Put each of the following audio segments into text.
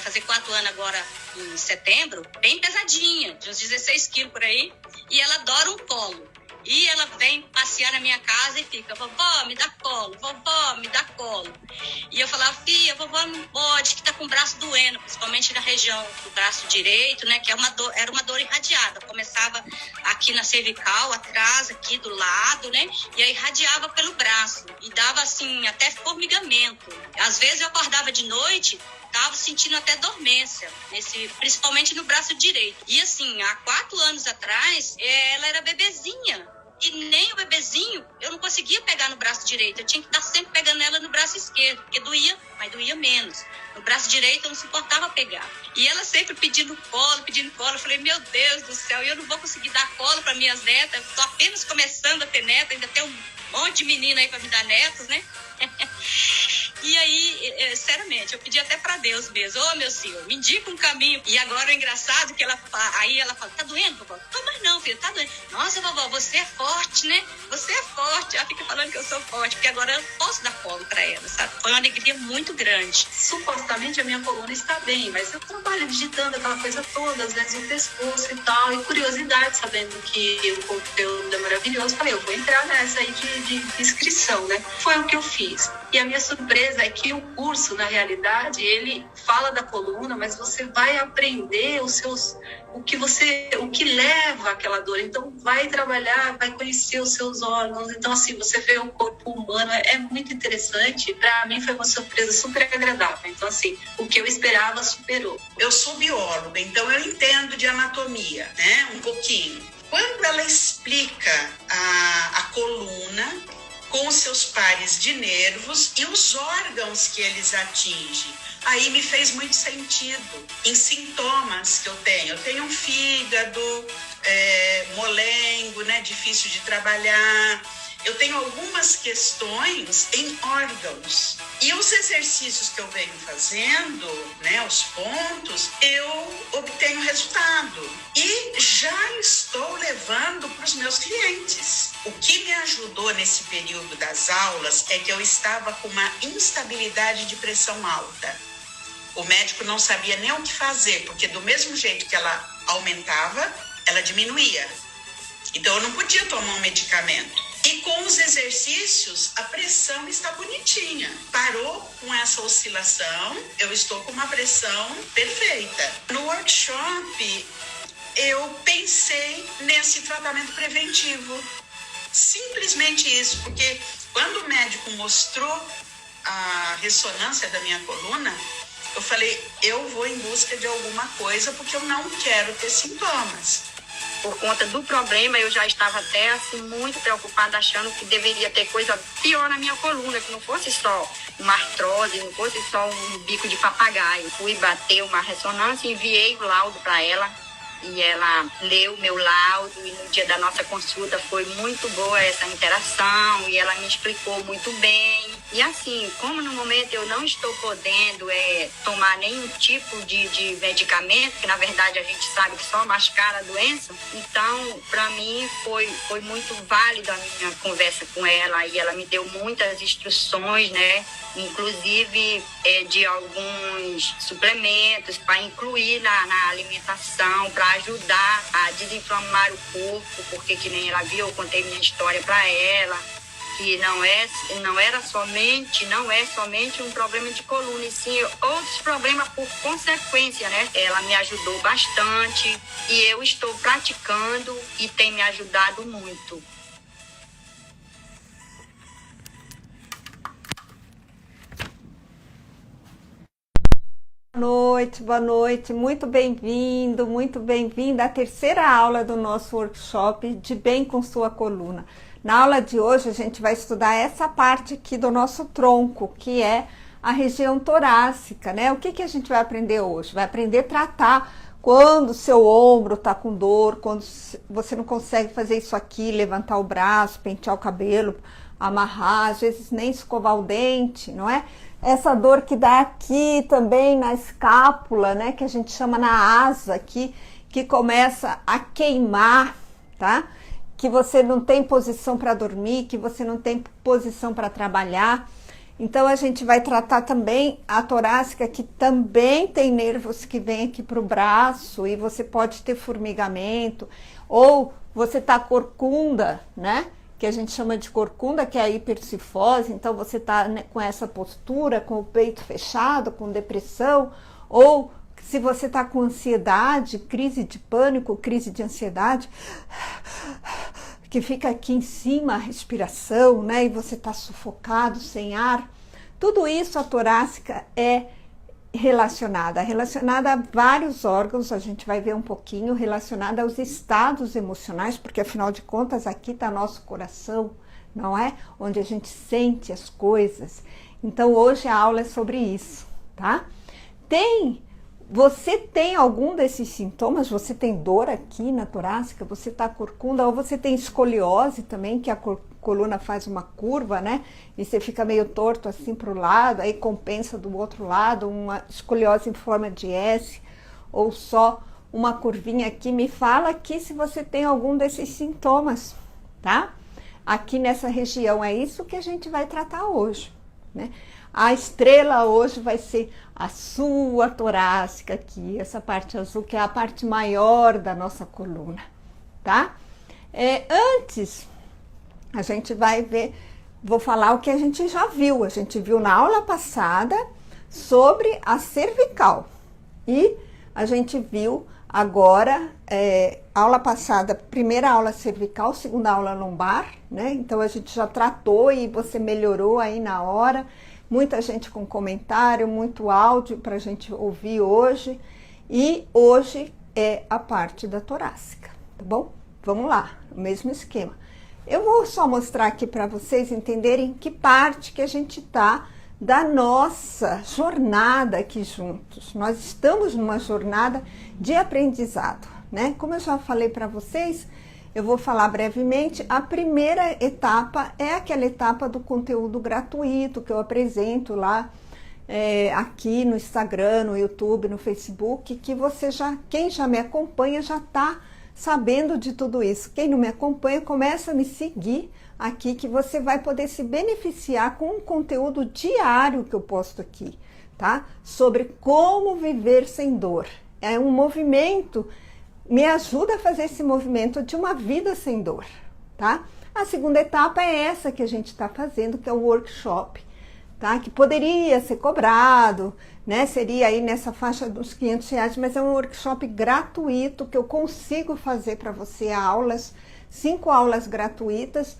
fazer 4 anos agora em setembro, bem pesadinha, de uns 16 quilos por aí, e ela adora um colo. E ela vem passear na minha casa e fica, vovó, me dá colo, vovó, me dá colo. E eu falava, filha, vovó não pode, que tá com o braço doendo, principalmente na região do braço direito, né, que é era uma dor irradiada. Começava aqui na cervical, atrás, aqui do lado, né, e aí irradiava pelo braço. E dava, assim, até formigamento. Às vezes eu acordava de noite, estava sentindo até dormência, principalmente no braço direito. E assim, há 4 anos atrás, ela era bebezinha. E nem o bebezinho, eu não conseguia pegar no braço direito. Eu tinha que estar sempre pegando ela no braço esquerdo, porque doía, mas doía menos. No braço direito eu não suportava pegar. E ela sempre pedindo colo, pedindo colo. Eu falei, meu Deus do céu, eu não vou conseguir dar colo para minhas netas. Eu estou apenas começando a ter neta, ainda tem um monte de menina aí para me dar netos, né? E aí, sinceramente, eu pedi até pra Deus mesmo, meu Senhor, me indica um caminho. E agora o engraçado que ela fala, tá doendo, vovó? Não, mas não, filho, tá doendo. Nossa, vovó, você é forte, né? Você é forte. Ela fica falando que eu sou forte, porque agora eu posso dar colo pra ela, sabe? Foi uma alegria muito grande. Supostamente a minha coluna está bem, mas eu trabalho digitando aquela coisa toda, às vezes o pescoço e tal, e curiosidade, sabendo que o conteúdo é maravilhoso, falei, eu vou entrar nessa aí de inscrição, né? Foi o que eu fiz. E a minha surpresa é que o curso, na realidade, ele fala da coluna, mas você vai aprender o que leva aquela dor. Então, vai trabalhar, vai conhecer os seus órgãos. Então, assim, você vê o corpo humano, é muito interessante. Para mim, foi uma surpresa super agradável. Então, assim, o que eu esperava superou. Eu sou bióloga, então eu entendo de anatomia, né? Um pouquinho. Quando ela explica a coluna com os seus pares de nervos e os órgãos que eles atingem, aí me fez muito sentido em sintomas que eu tenho. Eu tenho um fígado molengo, né, difícil de trabalhar. Eu tenho algumas questões em órgãos. E os exercícios que eu venho fazendo, né, os pontos, eu obtenho resultado. E já estou levando para os meus clientes. O que me ajudou nesse período das aulas é que eu estava com uma instabilidade de pressão alta. O médico não sabia nem o que fazer, porque do mesmo jeito que ela aumentava, ela diminuía. Então eu não podia tomar um medicamento. E com os exercícios, a pressão está bonitinha. Parou com essa oscilação, eu estou com uma pressão perfeita. No workshop, eu pensei nesse tratamento preventivo. Simplesmente isso, porque quando o médico mostrou a ressonância da minha coluna, eu falei, eu vou em busca de alguma coisa porque eu não quero ter sintomas. Por conta do problema, eu já estava até assim muito preocupada, achando que deveria ter coisa pior na minha coluna, que não fosse só uma artrose, não fosse só um bico de papagaio. Fui bater uma ressonância, enviei o laudo para ela e ela leu meu laudo, e no dia da nossa consulta foi muito boa essa interação e ela me explicou muito bem. E assim, como no momento eu não estou podendo tomar nenhum tipo de medicamento, que na verdade a gente sabe que só mascara a doença, então para mim foi muito válida a minha conversa com ela, e ela me deu muitas instruções, né? Inclusive de alguns suplementos para incluir na alimentação, para ajudar a desinflamar o corpo, porque que nem ela viu, eu contei minha história para ela, que não é somente um problema de coluna, e sim outros problemas por consequência, né? Ela me ajudou bastante e eu estou praticando e tem me ajudado muito. Boa noite, muito bem-vinda à terceira aula do nosso workshop de Bem com Sua Coluna. Na aula de hoje a gente vai estudar essa parte aqui do nosso tronco, que é a região torácica, né? O que a gente vai aprender hoje? Vai aprender a tratar quando o seu ombro tá com dor, quando você não consegue fazer isso aqui, levantar o braço, pentear o cabelo, amarrar, às vezes nem escovar o dente, não é? Essa dor que dá aqui também na escápula, né, que a gente chama na asa aqui, que começa a queimar, tá? Que você não tem posição para dormir, que você não tem posição para trabalhar. Então a gente vai tratar também a torácica, que também tem nervos que vêm aqui para o braço, e você pode ter formigamento, ou você tá corcunda, né? Que a gente chama de corcunda, que é a hipercifose. Então você tá, né, com essa postura, com o peito fechado, com depressão, ou se você tá com ansiedade, crise de pânico, crise de ansiedade, que fica aqui em cima a respiração, né? E você tá sufocado, sem ar. Tudo isso a torácica é relacionada a vários órgãos, a gente vai ver um pouquinho, relacionada aos estados emocionais, porque afinal de contas aqui está nosso coração, não é? Onde a gente sente as coisas. Então hoje a aula é sobre isso, tá? Você tem algum desses sintomas? Você tem dor aqui na torácica? Você tá corcunda? Ou você tem escoliose também, que a coluna faz uma curva, né? E você fica meio torto assim para o lado, aí compensa do outro lado, uma escoliose em forma de S, ou só uma curvinha aqui. Me fala aqui se você tem algum desses sintomas, tá? Aqui nessa região, é isso que a gente vai tratar hoje, né? A estrela hoje vai ser a sua torácica aqui, essa parte azul, que é a parte maior da nossa coluna, tá? Antes, a gente vai ver, vou falar o que a gente já viu. A gente viu na aula passada sobre a cervical. E a gente viu agora, aula passada, primeira aula cervical, segunda aula lombar, né? Então a gente já tratou e você melhorou aí na hora. Muita gente com comentário, muito áudio para a gente ouvir hoje. E hoje é a parte da torácica, tá bom? Vamos lá, o mesmo esquema. Eu vou só mostrar aqui para vocês entenderem que parte que a gente tá da nossa jornada aqui juntos. Nós estamos numa jornada de aprendizado, né? Como eu já falei para vocês, eu vou falar brevemente. A primeira etapa é aquela etapa do conteúdo gratuito que eu apresento lá aqui no Instagram, no YouTube, no Facebook, que quem já me acompanha já está sabendo de tudo isso. Quem não me acompanha, começa a me seguir aqui, que você vai poder se beneficiar com um conteúdo diário que eu posto aqui, tá? Sobre como viver sem dor. É um movimento, me ajuda a fazer esse movimento de uma vida sem dor, tá? A segunda etapa é essa que a gente está fazendo, que é o workshop, tá? Que poderia ser cobrado, né? Seria aí nessa faixa dos R$500, mas é um workshop gratuito que eu consigo fazer para você, 5 aulas gratuitas,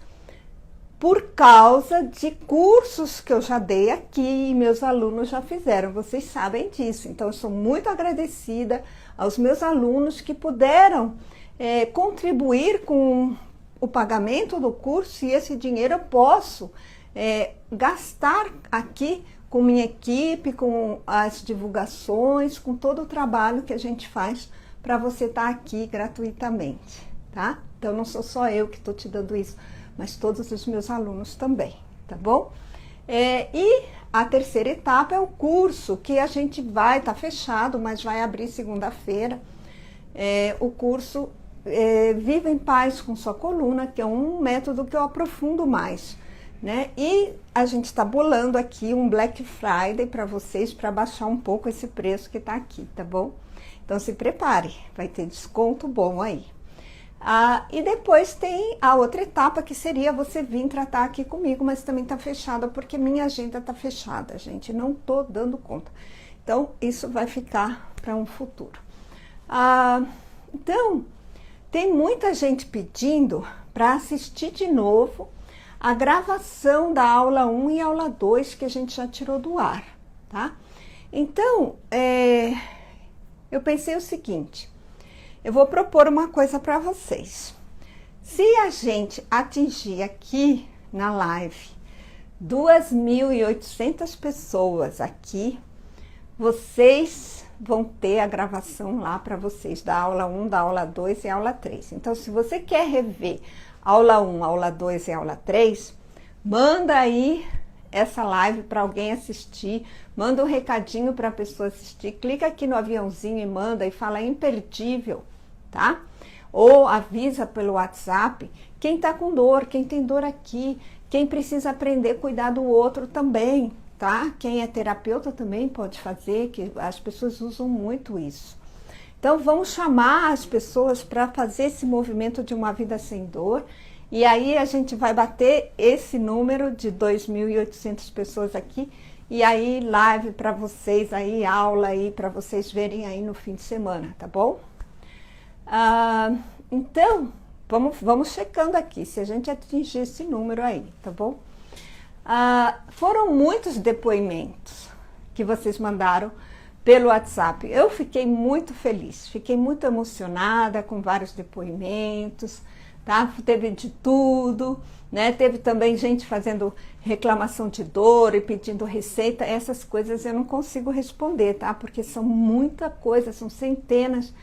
por causa de cursos que eu já dei aqui e meus alunos já fizeram. Vocês sabem disso. Então eu sou muito agradecida aos meus alunos que puderam contribuir com o pagamento do curso, e esse dinheiro eu posso gastar aqui com minha equipe, com as divulgações, com todo o trabalho que a gente faz para você estar aqui gratuitamente, tá? Então não sou só eu que estou te dando isso, mas todos os meus alunos também, tá bom? E a terceira etapa é o curso, que a gente vai estar fechado, mas vai abrir segunda-feira. O curso Viva em Paz com Sua Coluna, que é um método que eu aprofundo mais, né? E a gente está bolando aqui um Black Friday para vocês, para baixar um pouco esse preço que está aqui, tá bom? Então se prepare, vai ter desconto bom aí. E depois tem a outra etapa, que seria você vir tratar aqui comigo, mas também está fechada, porque minha agenda está fechada, gente, não tô dando conta. Então isso vai ficar para um futuro. Então, tem muita gente pedindo para assistir de novo a gravação da aula 1 e aula 2 que a gente já tirou do ar, tá? Então, eu pensei o seguinte, eu vou propor uma coisa para vocês. Se a gente atingir aqui na live 2.800 pessoas aqui, vocês vão ter a gravação lá para vocês da aula 1, da aula 2 e aula 3. Então, se você quer rever aula 1, aula 2 e aula 3, manda aí essa live para alguém assistir, manda um recadinho para a pessoa assistir, clica aqui no aviãozinho e manda, e fala imperdível, tá? Ou avisa pelo WhatsApp quem tá com dor, quem tem dor aqui, quem precisa aprender a cuidar do outro também, tá? Quem é terapeuta também pode fazer, que as pessoas usam muito isso. Então vamos chamar as pessoas para fazer esse movimento de uma vida sem dor, e aí a gente vai bater esse número de 2.800 pessoas aqui, e aí live para vocês, aí aula aí para vocês verem aí no fim de semana, tá bom? Então, vamos checando aqui se a gente atingir esse número aí, tá bom? Foram muitos depoimentos que vocês mandaram pelo WhatsApp. Eu fiquei muito feliz, fiquei muito emocionada com vários depoimentos, tá? Teve de tudo, né? Teve também gente fazendo reclamação de dor e pedindo receita. Essas coisas eu não consigo responder, tá? Porque são muita coisa, são centenas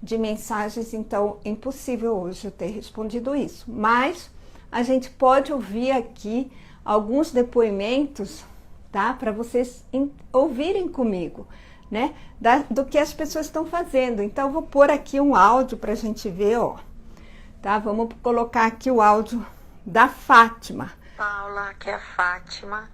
de mensagens, então é impossível hoje eu ter respondido isso. Mas a gente pode ouvir aqui alguns depoimentos, tá? Para vocês ouvirem comigo, né? Do que as pessoas estão fazendo. Então eu vou pôr aqui um áudio para a gente ver, ó. Tá? Vamos colocar aqui o áudio da Fátima. Paula, aqui é a Fátima.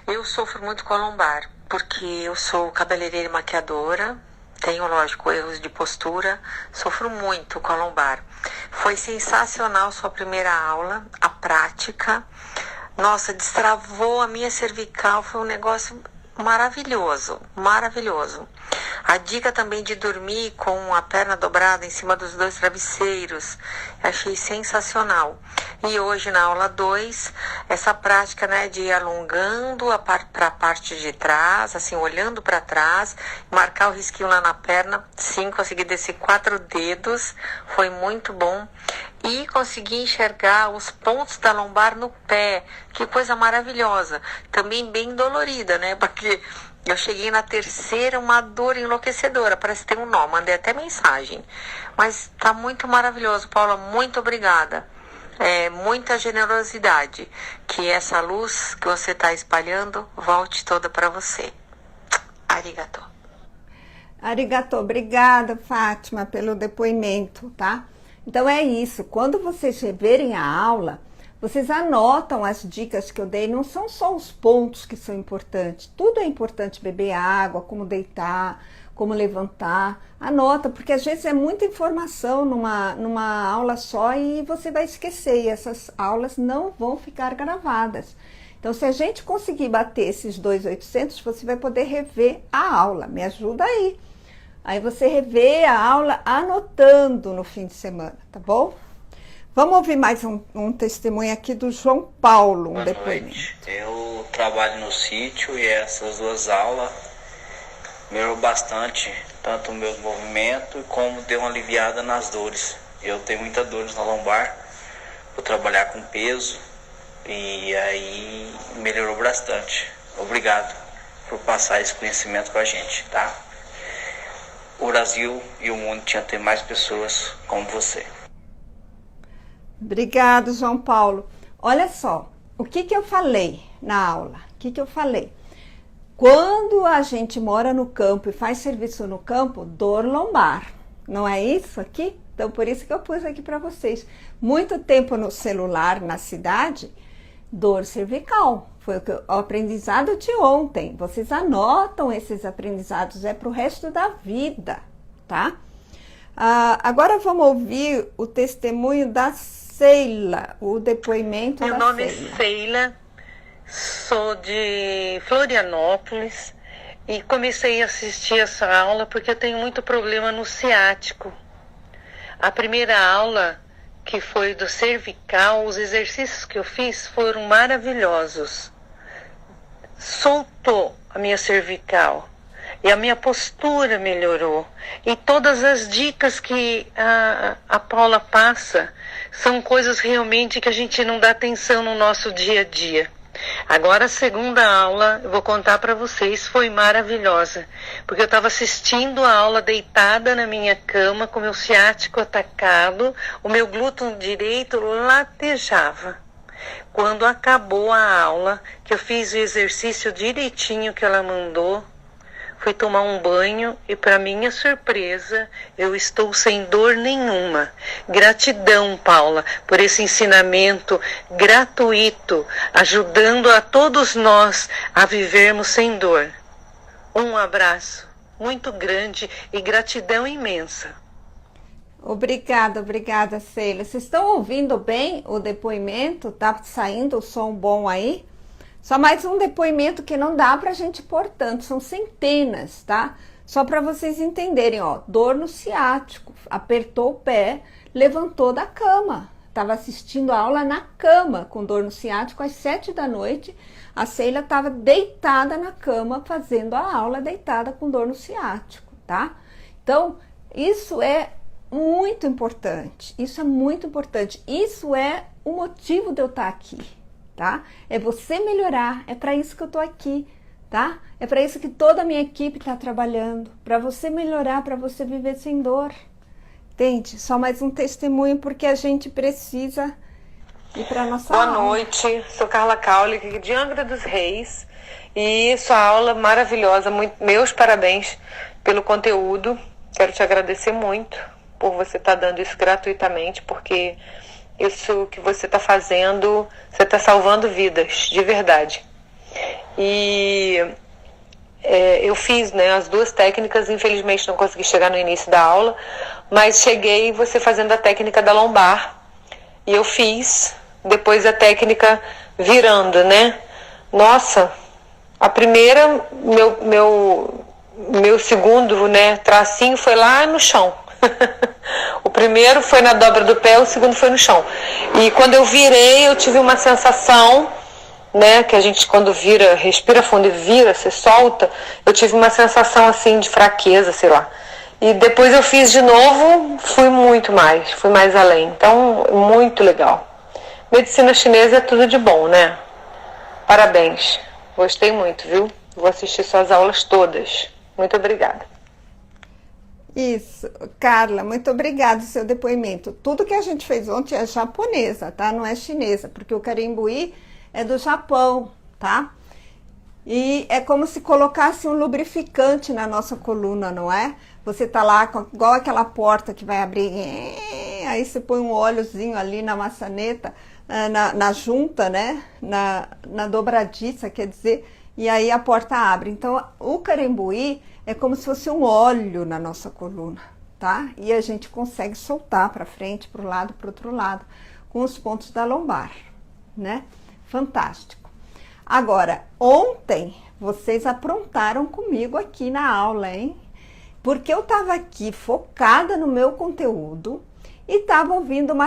Eu sofro muito com a lombar, porque eu sou cabeleireira e maquiadora. Tenho, lógico, erros de postura, sofro muito com a lombar. Foi sensacional sua primeira aula, a prática. Nossa, destravou a minha cervical, foi um negócio maravilhoso, maravilhoso. A dica também de dormir com a perna dobrada em cima dos 2 travesseiros, achei sensacional. E hoje na aula 2, essa prática, né, de ir alongando para a parte de trás, assim, olhando para trás, marcar o risquinho lá na perna. Sim, consegui descer 4 dedos, foi muito bom. E consegui enxergar os pontos da lombar no pé, que coisa maravilhosa. Também bem dolorida, né, porque eu cheguei na 3ª, uma dor enlouquecedora, parece que tem um nó, mandei até mensagem. Mas tá muito maravilhoso, Paula, muito obrigada. Muita generosidade, que essa luz que você está espalhando volte toda para você. Arigato. Arigato, obrigada, Fátima, pelo depoimento, tá? Então é isso, quando vocês reverem a aula, vocês anotam as dicas que eu dei, não são só os pontos que são importantes, tudo é importante, beber água, como deitar, como levantar, anota, porque às vezes é muita informação numa aula só e você vai esquecer, e essas aulas não vão ficar gravadas. Então, se a gente conseguir bater esses 2.800, você vai poder rever a aula, me ajuda aí. Aí você revê a aula anotando no fim de semana, tá bom? Vamos ouvir mais um testemunho aqui do João Paulo, um depoimento. Noite. Eu trabalho no sítio e essas 2 aulas melhorou bastante, tanto o meu movimento como deu uma aliviada nas dores. Eu tenho muitas dores na lombar, vou trabalhar com peso e aí melhorou bastante. Obrigado por passar esse conhecimento pra gente, tá? O Brasil e o mundo tinha que ter mais pessoas como você. Obrigado, João Paulo. Olha só, o que eu falei na aula? O que eu falei? Quando a gente mora no campo e faz serviço no campo, dor lombar. Não é isso aqui? Então, por isso que eu pus aqui para vocês. Muito tempo no celular, na cidade, dor cervical. Foi o aprendizado de ontem. Vocês anotam esses aprendizados, é para o resto da vida, tá? Agora vamos ouvir o testemunho da Sheila, o depoimento da Sheila. Meu nome é Sheila, sou de Florianópolis e comecei a assistir essa aula porque eu tenho muito problema no ciático. A primeira aula, que foi do cervical, os exercícios que eu fiz foram maravilhosos. Soltou a minha cervical e a minha postura melhorou. E todas as dicas que a Paula passa são coisas realmente que a gente não dá atenção no nosso dia a dia. Agora a segunda aula, eu vou contar para vocês, foi maravilhosa, porque eu estava assistindo a aula deitada na minha cama, com meu ciático atacado, o meu glúten direito latejava. Quando acabou a aula, que eu fiz o exercício direitinho que ela mandou, Fui tomar um banho e, para minha surpresa, eu estou sem dor nenhuma. Gratidão, Paula, por esse ensinamento gratuito, ajudando a todos nós a vivermos sem dor. Um abraço muito grande e gratidão imensa. Obrigada, Sheila. Vocês estão ouvindo bem o depoimento? Tá saindo o som bom aí? Só mais um depoimento que não dá pra gente pôr tanto, são centenas, tá? Só para vocês entenderem, ó, dor no ciático, apertou o pé, levantou da cama. Tava assistindo a aula na cama com dor no ciático às 7 da noite. A Sheila estava deitada na cama fazendo a aula deitada com dor no ciático, tá? Então, isso é muito importante, isso é muito importante. Isso é o motivo de eu estar aqui. Tá? É você melhorar, é para isso que eu tô aqui, tá? É para isso que toda a minha equipe tá trabalhando, para você melhorar, para você viver sem dor. Entende? Só mais um testemunho porque a gente precisa ir para nossa aula. Boa noite, sou Carla Caule, aqui de Angra dos Reis, e sua aula maravilhosa, meus parabéns pelo conteúdo. Quero te agradecer muito por você estar dando isso gratuitamente, porque isso que você está fazendo, você está salvando vidas, de verdade. E eu fiz, né, as duas técnicas, infelizmente não consegui chegar no início da aula, mas cheguei você fazendo a técnica da lombar. E eu fiz depois a técnica virando, né? Nossa, a primeira, meu segundo, né, tracinho foi lá no chão. O primeiro foi na dobra do pé, o segundo foi no chão. E quando eu virei, eu tive uma sensação, né, que a gente quando vira, respira fundo e vira, se solta, eu tive uma sensação assim de fraqueza, sei lá. E depois eu fiz de novo, fui mais além. Então, muito legal. Medicina chinesa é tudo de bom, né? Parabéns. Gostei muito, viu? Vou assistir suas aulas todas. Muito obrigada. Isso, Carla, muito obrigada pelo seu depoimento. Tudo que a gente fez ontem é japonesa, tá? Não é chinesa, porque o Karenbui é do Japão, tá? E é como se colocasse um lubrificante na nossa coluna, não é? Você tá lá, igual aquela porta que vai abrir, aí você põe um óleozinho ali na maçaneta, na junta, né? Na dobradiça, quer dizer, e aí a porta abre. Então, o Karenbui é como se fosse um óleo na nossa coluna, tá? E a gente consegue soltar para frente, para o lado, para o outro lado, com os pontos da lombar, né? Fantástico. Agora, ontem vocês aprontaram comigo aqui na aula, hein? Porque eu tava aqui focada no meu conteúdo e tava ouvindo uma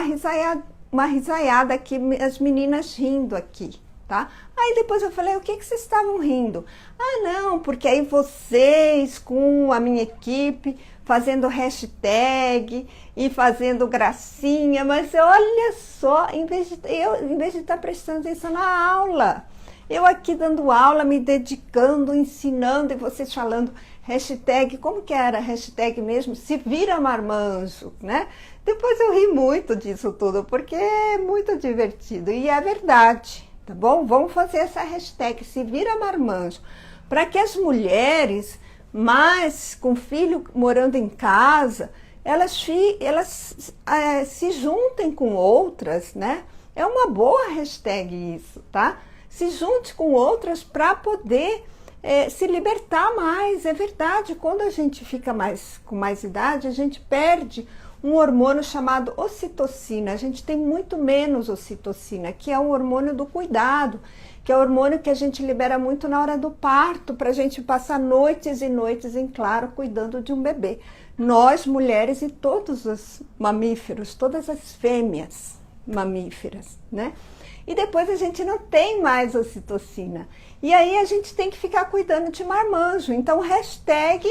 risaiada aqui, as meninas rindo aqui. Tá? Aí depois eu falei, o que vocês estavam rindo? Ah, não, porque aí vocês com a minha equipe fazendo hashtag e fazendo gracinha, mas olha só, em vez de estar prestando atenção na aula, eu aqui dando aula, me dedicando, ensinando e vocês falando hashtag, como que era a hashtag mesmo? Se vira marmanjo, né? Depois eu ri muito disso tudo, porque é muito divertido e é verdade. Tá bom? Vamos fazer essa hashtag, se vira marmanjo, para que as mulheres, mais com filho morando em casa, elas se juntem com outras, né? É uma boa hashtag isso, tá? Se junte com outras para poder se libertar mais. É verdade, quando a gente fica com mais idade, a gente perde um hormônio chamado ocitocina. A gente tem muito menos ocitocina, que é o hormônio do cuidado, que é o hormônio que a gente libera muito na hora do parto, para a gente passar noites e noites em claro cuidando de um bebê. Nós, mulheres e todos os mamíferos, todas as fêmeas mamíferas, né? E depois a gente não tem mais ocitocina. E aí a gente tem que ficar cuidando de marmanjo. Então, hashtag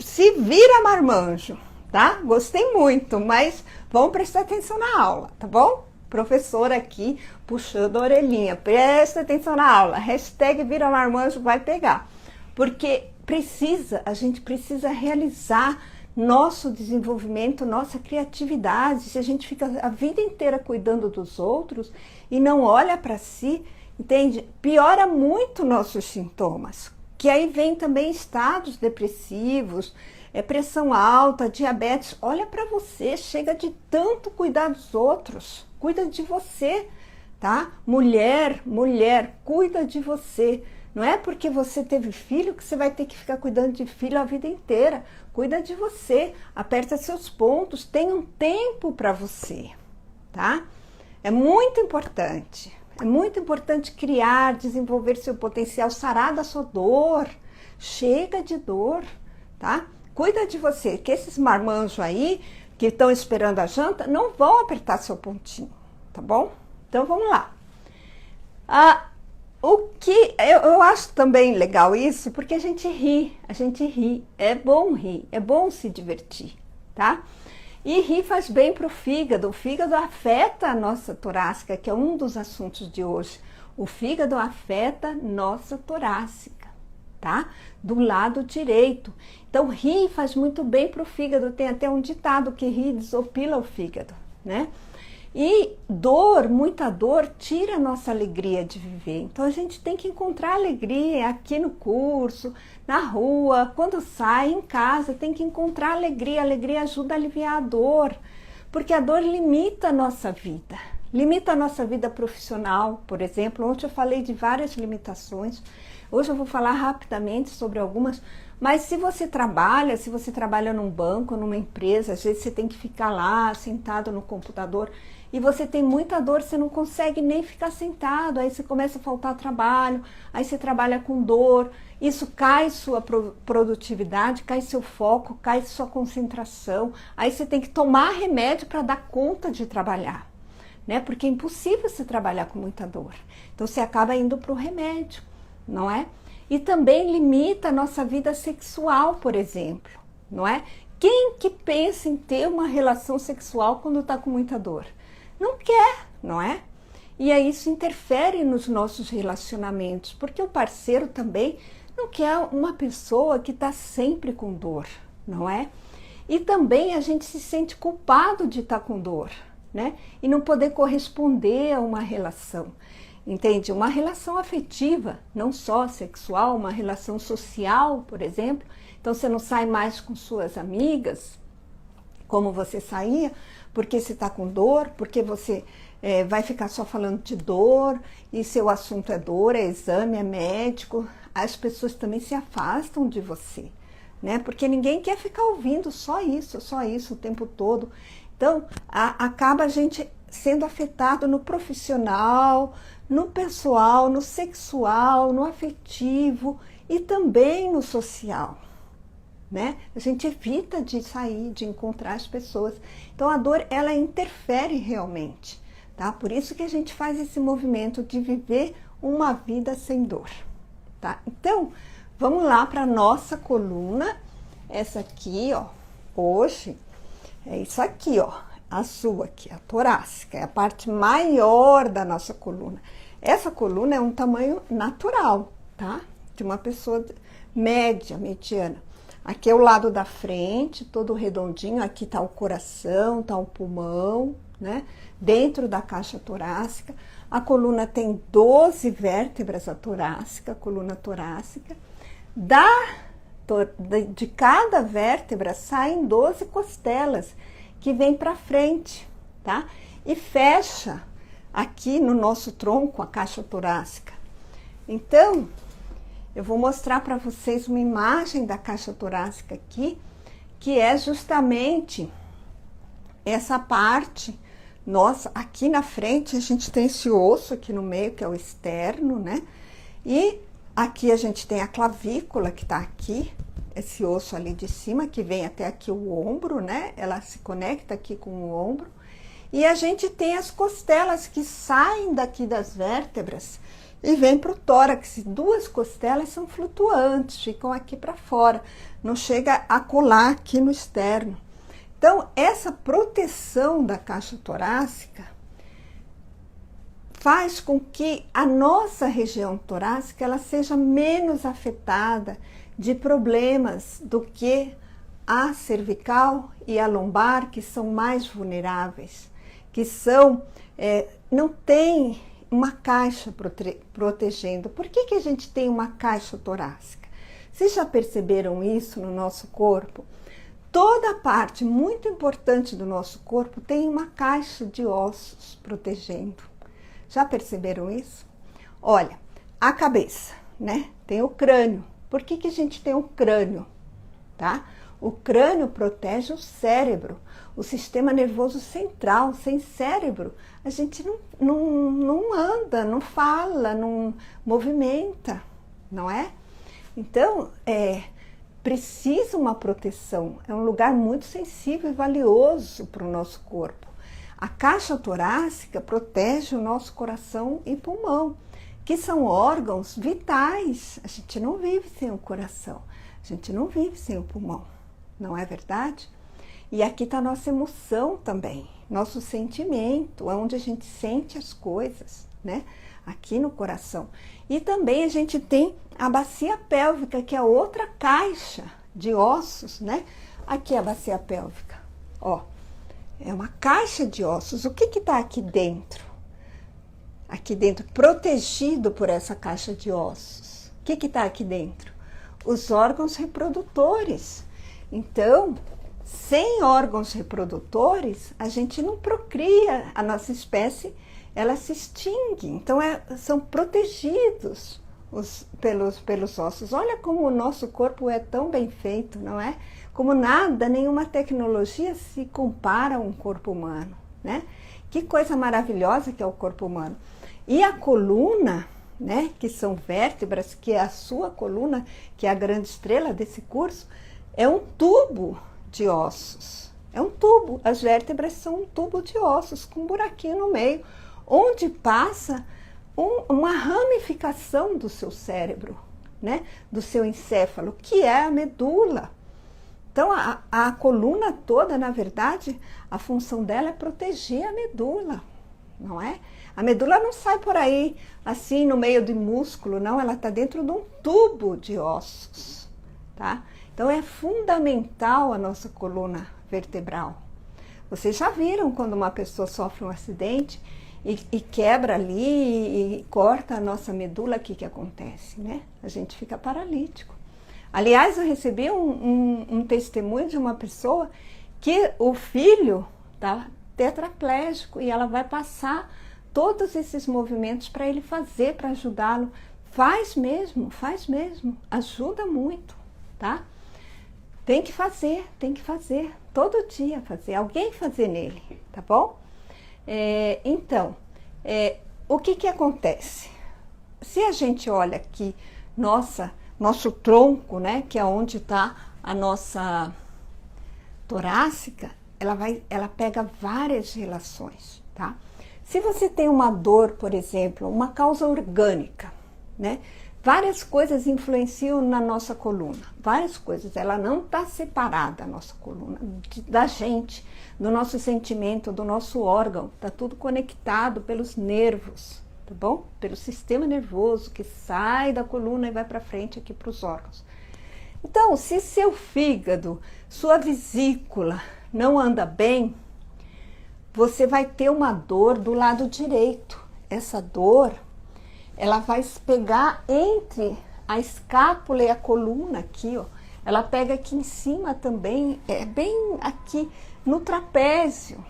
se vira marmanjo. Tá? Gostei muito, mas vamos prestar atenção na aula, tá bom? Professora aqui puxando a orelhinha, presta atenção na aula, hashtag vira marmanjo vai pegar, porque a gente precisa realizar nosso desenvolvimento, nossa criatividade. Se a gente fica a vida inteira cuidando dos outros e não olha para si, entende? Piora muito nossos sintomas. que aí vem também estados depressivos, pressão alta, diabetes. Olha para você, chega de tanto cuidar dos outros, cuida de você, tá? Mulher, cuida de você. Não é porque você teve filho que você vai ter que ficar cuidando de filho a vida inteira. Cuida de você, aperta seus pontos, tem um tempo para você, tá? É muito importante criar, desenvolver seu potencial, sarar da sua dor. Chega de dor, tá? Cuida de você, que esses marmanjos aí, que estão esperando a janta, não vão apertar seu pontinho, tá bom? Então, vamos lá. O que eu acho também legal isso, porque a gente ri, é bom se divertir, tá? E rir faz bem para o fígado afeta a nossa torácica, que é um dos assuntos de hoje. O fígado afeta nossa torácica, tá? Do lado direito. Então, rir faz muito bem para o fígado, tem até um ditado que rir desopila o fígado, né? E muita dor, tira a nossa alegria de viver. Então, a gente tem que encontrar alegria aqui no curso, na rua, quando sai, em casa, tem que encontrar alegria. A alegria ajuda a aliviar a dor, porque a dor limita a nossa vida. Limita a nossa vida profissional, por exemplo. Ontem eu falei de várias limitações. Hoje eu vou falar rapidamente sobre algumas. Mas se você trabalha num banco, numa empresa, às vezes você tem que ficar lá, sentado no computador, e você tem muita dor, você não consegue nem ficar sentado, aí você começa a faltar trabalho, aí você trabalha com dor, isso cai sua produtividade, cai seu foco, cai sua concentração, aí você tem que tomar remédio para dar conta de trabalhar, né? Porque é impossível você trabalhar com muita dor, então você acaba indo para o remédio, não é? E também limita a nossa vida sexual, por exemplo, não é? Quem que pensa em ter uma relação sexual quando está com muita dor? Não quer, não é? E aí isso interfere nos nossos relacionamentos, porque o parceiro também não quer uma pessoa que está sempre com dor, não é? E também a gente se sente culpado de estar com dor, né? E não poder corresponder a uma relação. Entende? Uma relação afetiva, não só sexual, uma relação social, por exemplo. Então você não sai mais com suas amigas, como você saía, porque você está com dor, porque você vai ficar só falando de dor, e seu assunto é dor, é exame, é médico. As pessoas também se afastam de você, né? Porque ninguém quer ficar ouvindo só isso o tempo todo. Então, acaba a gente sendo afetado no profissional, no pessoal, no sexual, no afetivo e também no social, né? A gente evita de sair, de encontrar as pessoas. Então a dor, ela interfere realmente, tá? Por isso que a gente faz esse movimento de viver uma vida sem dor, tá? Então, vamos lá para nossa coluna. Essa aqui, ó, hoje é isso aqui, ó. A sua aqui, a torácica, é a parte maior da nossa coluna. Essa coluna é um tamanho natural, tá? De uma pessoa média, mediana. Aqui é o lado da frente, todo redondinho. Aqui tá o coração, tá o pulmão, né? Dentro da caixa torácica. A coluna tem 12 vértebras, a torácica, a coluna torácica. De cada vértebra saem 12 costelas, que vem para frente, tá? E fecha aqui no nosso tronco a caixa torácica. Então, eu vou mostrar para vocês uma imagem da caixa torácica aqui, que é justamente essa parte nossa. Aqui na frente a gente tem esse osso aqui no meio, que é o externo, né? E aqui a gente tem a clavícula, que tá aqui, esse osso ali de cima, que vem até aqui o ombro, né? Ela se conecta aqui com o ombro. E a gente tem as costelas que saem daqui das vértebras e vêm para o tórax. 2 costelas são flutuantes, ficam aqui para fora, não chega a colar aqui no externo. Então, essa proteção da caixa torácica faz com que a nossa região torácica ela seja menos afetada de problemas do que a cervical e a lombar, que são mais vulneráveis, que não tem uma caixa protegendo. Por que a gente tem uma caixa torácica? Vocês já perceberam isso no nosso corpo? Toda parte muito importante do nosso corpo tem uma caixa de ossos protegendo. Já perceberam isso? Olha, a cabeça, né? Tem o crânio. Por que a gente tem o crânio? Tá? O crânio protege o cérebro, o sistema nervoso central. Sem cérebro, a gente não anda, não fala, não movimenta, não é? Então, precisa uma proteção. É um lugar muito sensível e valioso para o nosso corpo. A caixa torácica protege o nosso coração e pulmão, que são órgãos vitais. A gente não vive sem o coração, a gente não vive sem o pulmão, não é verdade? E aqui está a nossa emoção também, nosso sentimento, é onde a gente sente as coisas, né? Aqui no coração. E também a gente tem a bacia pélvica, que é outra caixa de ossos, né? Aqui é a bacia pélvica, ó. É uma caixa de ossos. O que está aqui dentro? Aqui dentro, protegido por essa caixa de ossos. O que está aqui dentro? Os órgãos reprodutores. Então, sem órgãos reprodutores, a gente não procria, a nossa espécie, ela se extingue. Então, são protegidos pelos ossos. Olha como o nosso corpo é tão bem feito, não é? Como nada, nenhuma tecnologia se compara a um corpo humano, né? Que coisa maravilhosa que é o corpo humano. E a coluna, né, que são vértebras, que é a sua coluna, que é a grande estrela desse curso, é um tubo de ossos. É um tubo. As vértebras são um tubo de ossos com um buraquinho no meio, onde passa uma ramificação do seu cérebro, né, do seu encéfalo, que é a medula. Então, a coluna toda, na verdade, a função dela é proteger a medula, não é? A medula não sai por aí, assim, no meio do músculo, não. Ela está dentro de um tubo de ossos, tá? Então, é fundamental a nossa coluna vertebral. Vocês já viram quando uma pessoa sofre um acidente e quebra ali e corta a nossa medula, o que acontece, né? A gente fica paralítico. Aliás, eu recebi um testemunho de uma pessoa que o filho está tetraplégico e ela vai passar todos esses movimentos para ele fazer, para ajudá-lo. Faz mesmo, ajuda muito, tá? Tem que fazer, todo dia fazer, alguém fazer nele, tá bom? Então, o que acontece? Se a gente olha aqui, nosso tronco, né, que é onde está a nossa torácica, ela pega várias relações, tá? Se você tem uma dor, por exemplo, uma causa orgânica, né? Várias coisas influenciam na nossa coluna, várias coisas. Ela não está separada, a nossa coluna, da gente, do nosso sentimento, do nosso órgão. Está tudo conectado pelos nervos, tá bom? Pelo sistema nervoso que sai da coluna e vai para frente aqui para os órgãos. Então, se seu fígado, sua vesícula não anda bem, você vai ter uma dor do lado direito. Essa dor, ela vai pegar entre a escápula e a coluna aqui, ó. Ela pega aqui em cima também, bem aqui no trapézio,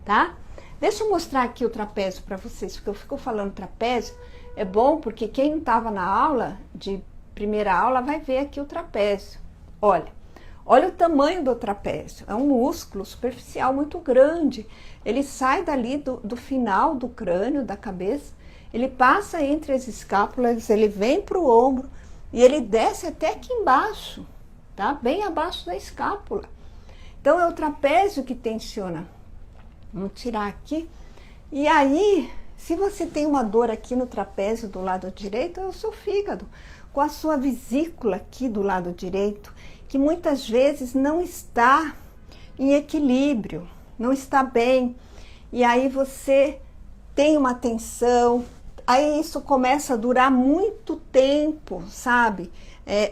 tá? Deixa eu mostrar aqui o trapézio para vocês, porque eu fico falando trapézio. É bom porque quem não estava na aula, de primeira aula, vai ver aqui o trapézio. Olha o tamanho do trapézio. É um músculo superficial muito grande. Ele sai dali do final do crânio, da cabeça. Ele passa entre as escápulas, ele vem para o ombro e ele desce até aqui embaixo, tá? Bem abaixo da escápula. Então, é o trapézio que tensiona. Vamos tirar aqui. E aí, se você tem uma dor aqui no trapézio do lado direito, é o seu fígado, com a sua vesícula aqui do lado direito, que muitas vezes não está em equilíbrio, não está bem. E aí você tem uma tensão, aí isso começa a durar muito tempo, sabe?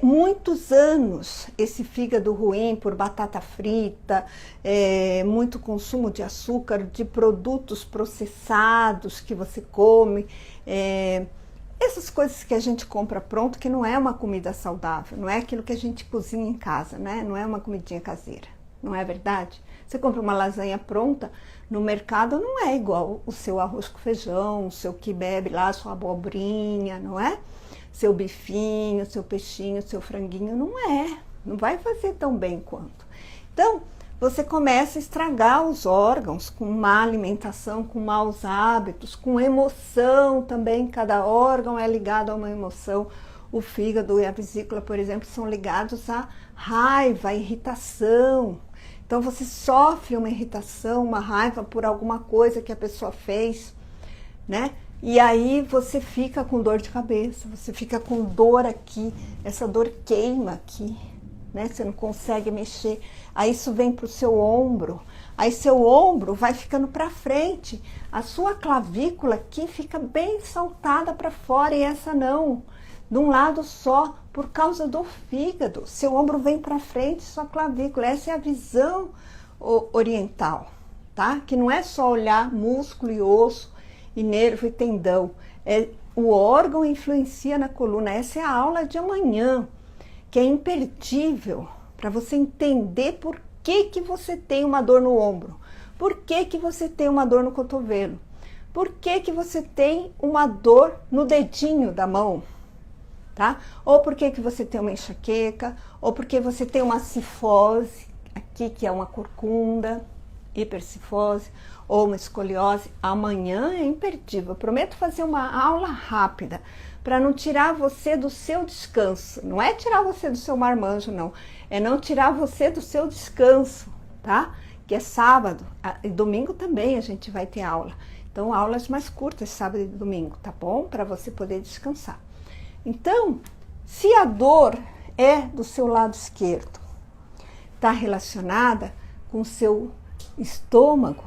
Muitos anos, esse fígado ruim por batata frita, muito consumo de açúcar, de produtos processados que você come, essas coisas que a gente compra pronto, que não é uma comida saudável, não é aquilo que a gente cozinha em casa, né? Não é uma comidinha caseira, não é verdade? Você compra uma lasanha pronta no mercado, não é igual o seu arroz com feijão, o seu quibe lá, sua abobrinha, não é? Seu bifinho, seu peixinho, seu franguinho, não é. Não vai fazer tão bem quanto. Então, você começa a estragar os órgãos com má alimentação, com maus hábitos, com emoção também. Cada órgão é ligado a uma emoção. O fígado e a vesícula, por exemplo, são ligados à raiva, à irritação. Então, você sofre uma irritação, uma raiva por alguma coisa que a pessoa fez, né? E aí você fica com dor de cabeça, você fica com dor aqui, essa dor queima aqui, né? Você não consegue mexer. Aí isso vem para o seu ombro, aí seu ombro vai ficando para frente, a sua clavícula aqui fica bem saltada para fora e essa não, de um lado só, por causa do fígado. Seu ombro vem para frente, sua clavícula. Essa é a visão oriental, tá? Que não é só olhar músculo e osso e nervo e tendão, o órgão influencia na coluna. Essa é a aula de amanhã, que é imperdível para você entender por que você tem uma dor no ombro, por que você tem uma dor no cotovelo, por que você tem uma dor no dedinho da mão, tá? Ou por que você tem uma enxaqueca, ou porque você tem uma cifose aqui, que é uma corcunda, hipercifose, ou uma escoliose. Amanhã é imperdível. Eu prometo fazer uma aula rápida para não tirar você do seu descanso. Não é tirar você do seu marmanjo, não. É não tirar você do seu descanso, tá? Que é sábado. E domingo também a gente vai ter aula. Então, aulas mais curtas, sábado e domingo, tá bom? Para você poder descansar. Então, se a dor é do seu lado esquerdo, está relacionada com o seu estômago,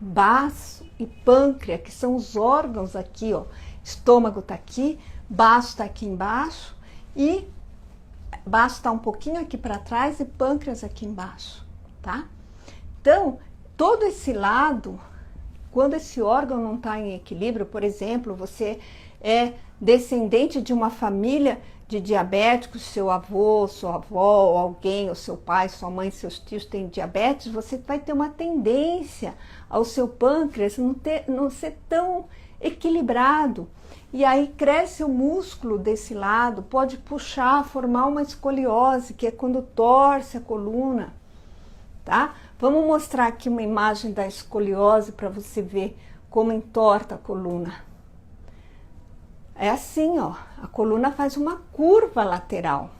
baço e pâncreas, que são os órgãos aqui, ó. Estômago tá aqui, baço tá aqui embaixo e baço tá um pouquinho aqui para trás e pâncreas aqui embaixo, tá? Então, todo esse lado, quando esse órgão não está em equilíbrio, por exemplo, você é descendente de uma família de diabéticos, seu avô, sua avó, ou alguém, ou seu pai, sua mãe, seus tios têm diabetes, você vai ter uma tendência ao seu pâncreas não ser tão equilibrado. E aí cresce o músculo desse lado, pode puxar, formar uma escoliose, que é quando torce a coluna, tá? Vamos mostrar aqui uma imagem da escoliose para você ver como entorta a coluna. É assim, ó, a coluna faz uma curva lateral.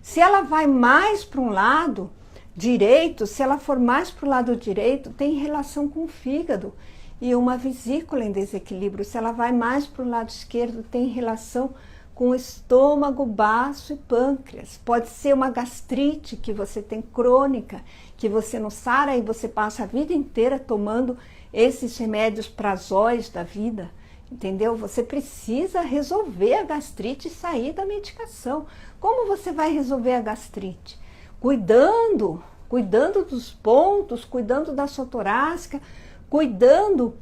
Se ela vai mais para um lado direito, se ela for mais para o lado direito, tem relação com o fígado e uma vesícula em desequilíbrio. Se ela vai mais para o lado esquerdo, tem relação com o estômago, baço e pâncreas. Pode ser uma gastrite que você tem crônica, que você não sara e você passa a vida inteira tomando esses remédios prazóis da vida. Entendeu? Você precisa resolver a gastrite e sair da medicação. Como você vai resolver a gastrite? Cuidando dos pontos, cuidando da sua torácica, cuidando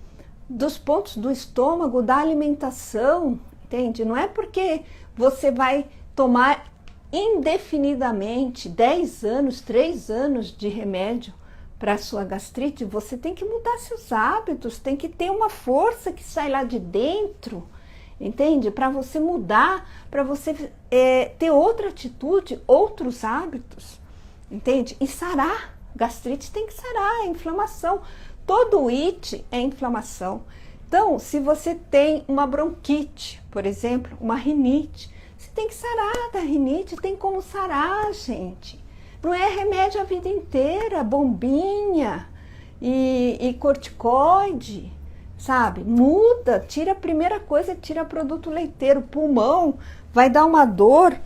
dos pontos do estômago, da alimentação, entende? Não é porque você vai tomar indefinidamente 10 anos, 3 anos de remédio para a sua gastrite, você tem que mudar seus hábitos, tem que ter uma força que sai lá de dentro, entende? Para você mudar, para você ter outra atitude, outros hábitos, entende? E sarar, gastrite tem que sarar, é inflamação, todo it é inflamação. Então, se você tem uma bronquite, por exemplo, uma rinite, você tem que sarar da rinite, tem como sarar, gente. Não é remédio a vida inteira, bombinha e corticoide, sabe? Muda, tira a primeira coisa, tira produto leiteiro. Pulmão vai dar uma dor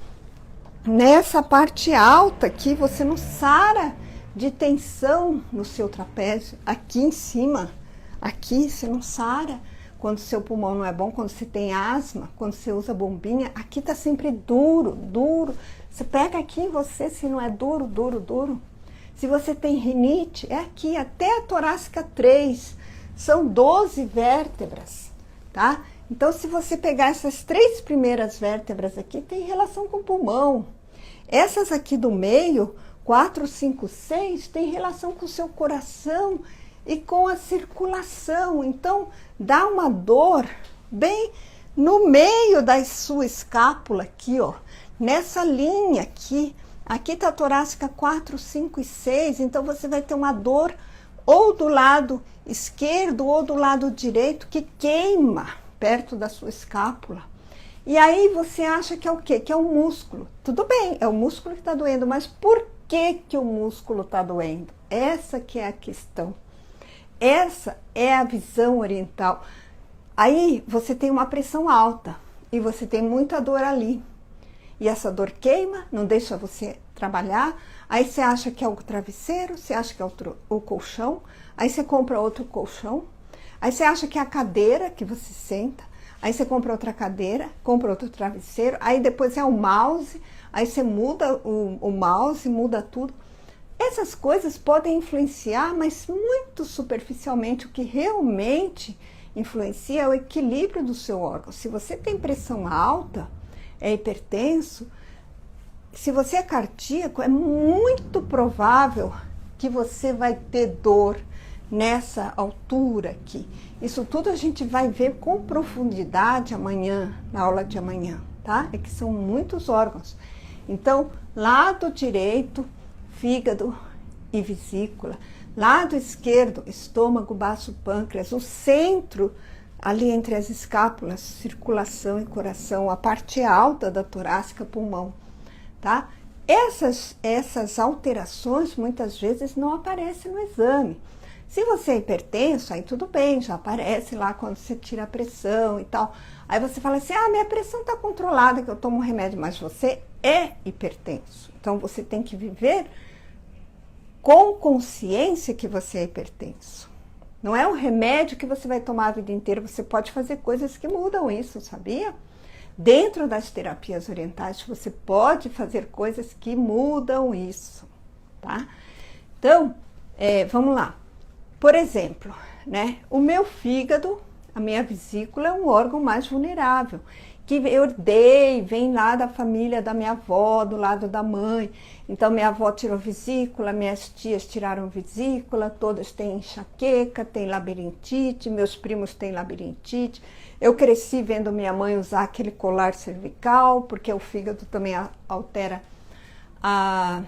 nessa parte alta aqui, você não sara de tensão no seu trapézio. Aqui em cima, aqui você não sara. Quando seu pulmão não é bom, quando você tem asma, quando você usa bombinha, aqui tá sempre duro, duro. Você pega aqui em você, se não é duro, duro, duro. Se você tem rinite, é aqui, até a torácica 3. São 12 vértebras, tá? Então, se você pegar essas 3 primeiras vértebras aqui, tem relação com o pulmão. Essas aqui do meio, 4, 5, 6, tem relação com o seu coração e com a circulação. Então, dá uma dor bem no meio da sua escápula aqui, ó. Nessa linha aqui. Aqui tá a torácica 4, 5 e 6. Então, você vai ter uma dor ou do lado esquerdo ou do lado direito que queima perto da sua escápula. E aí você acha que é o quê? Que é o músculo. Tudo bem, é o músculo que está doendo, mas por que o músculo está doendo? Essa que é a questão. Essa é a visão oriental. Aí você tem uma pressão alta e você tem muita dor ali. E essa dor queima, não deixa você trabalhar. Aí você acha que é o travesseiro, você acha que é o colchão. Aí você compra outro colchão. Aí você acha que é a cadeira que você senta. Aí você compra outra cadeira, compra outro travesseiro. Aí depois é o mouse. Aí você muda o mouse, muda tudo. Essas coisas podem influenciar, mas muito superficialmente. O que realmente influencia é o equilíbrio do seu órgão. Se você tem pressão alta, é hipertenso, se você é cardíaco, é muito provável que você vai ter dor nessa altura aqui. Isso tudo a gente vai ver com profundidade amanhã, na aula de amanhã, tá? É que são muitos órgãos. Então, lado direito, fígado e vesícula. Lado esquerdo, estômago, baço, pâncreas. O centro, ali entre as escápulas, circulação e coração. A parte alta da torácica, pulmão, tá? Essas alterações, muitas vezes, não aparecem no exame. Se você é hipertenso, aí tudo bem, já aparece lá quando você tira a pressão e tal. Aí você fala assim, minha pressão está controlada, que eu tomo um remédio, mas você é hipertenso. Então, você tem que viver com consciência que você é hipertenso. Não é um remédio que você vai tomar a vida inteira, você pode fazer coisas que mudam isso, sabia? Dentro das terapias orientais, você pode fazer coisas que mudam isso, tá? Então, vamos lá. Por exemplo, né, o meu fígado, a minha vesícula é um órgão mais vulnerável, que eu herdei, vem lá da família da minha avó, do lado da mãe. Então, minha avó tirou vesícula, minhas tias tiraram vesícula, todas têm enxaqueca, têm labirintite, meus primos têm labirintite. Eu cresci vendo minha mãe usar aquele colar cervical, porque o fígado também altera a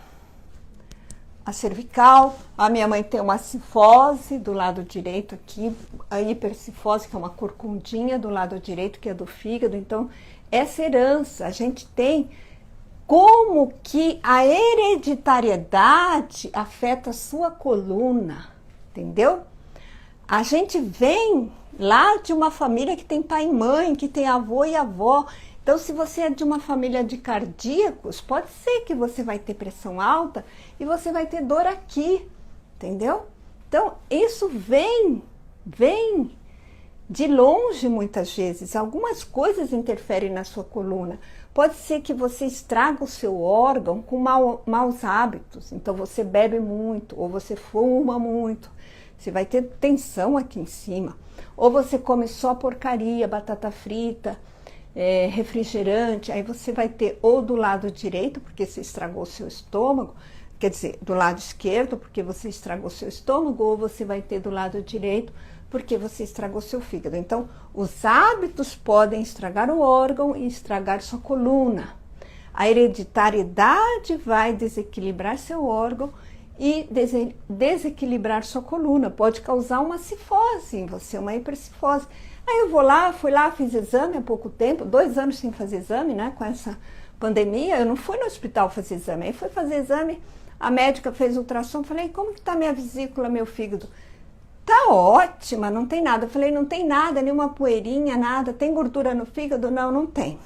cervical. A minha mãe tem uma cifose do lado direito aqui, a hipercifose, que é uma corcundinha do lado direito, que é do fígado. Então, essa herança, a gente tem como que a hereditariedade afeta a sua coluna, entendeu? A gente vem lá de uma família que tem pai e mãe, que tem avô e avó. Então, se você é de uma família de cardíacos, pode ser que você vai ter pressão alta e você vai ter dor aqui, entendeu? Então, isso vem de longe muitas vezes. Algumas coisas interferem na sua coluna. Pode ser que você estraga o seu órgão com maus hábitos. Então, você bebe muito ou você fuma muito. Você vai ter tensão aqui em cima. Ou você come só porcaria, batata frita, refrigerante, aí você vai ter ou do lado direito, porque você estragou o seu estômago, quer dizer, do lado esquerdo, porque você estragou o seu estômago, ou você vai ter do lado direito, porque você estragou o seu fígado. Então, os hábitos podem estragar o órgão e estragar sua coluna. A hereditariedade vai desequilibrar seu órgão e desequilibrar sua coluna. Pode causar uma cifose em você, uma hipercifose. Aí eu fui lá, fiz exame há pouco tempo, 2 anos sem fazer exame, né? Com essa pandemia, eu não fui no hospital fazer exame. Aí fui fazer exame, a médica fez ultrassom, falei, como que tá minha vesícula, meu fígado? Tá ótima, não tem nada. Eu falei, não tem nada, nenhuma poeirinha, nada. Tem gordura no fígado? Não, não tem.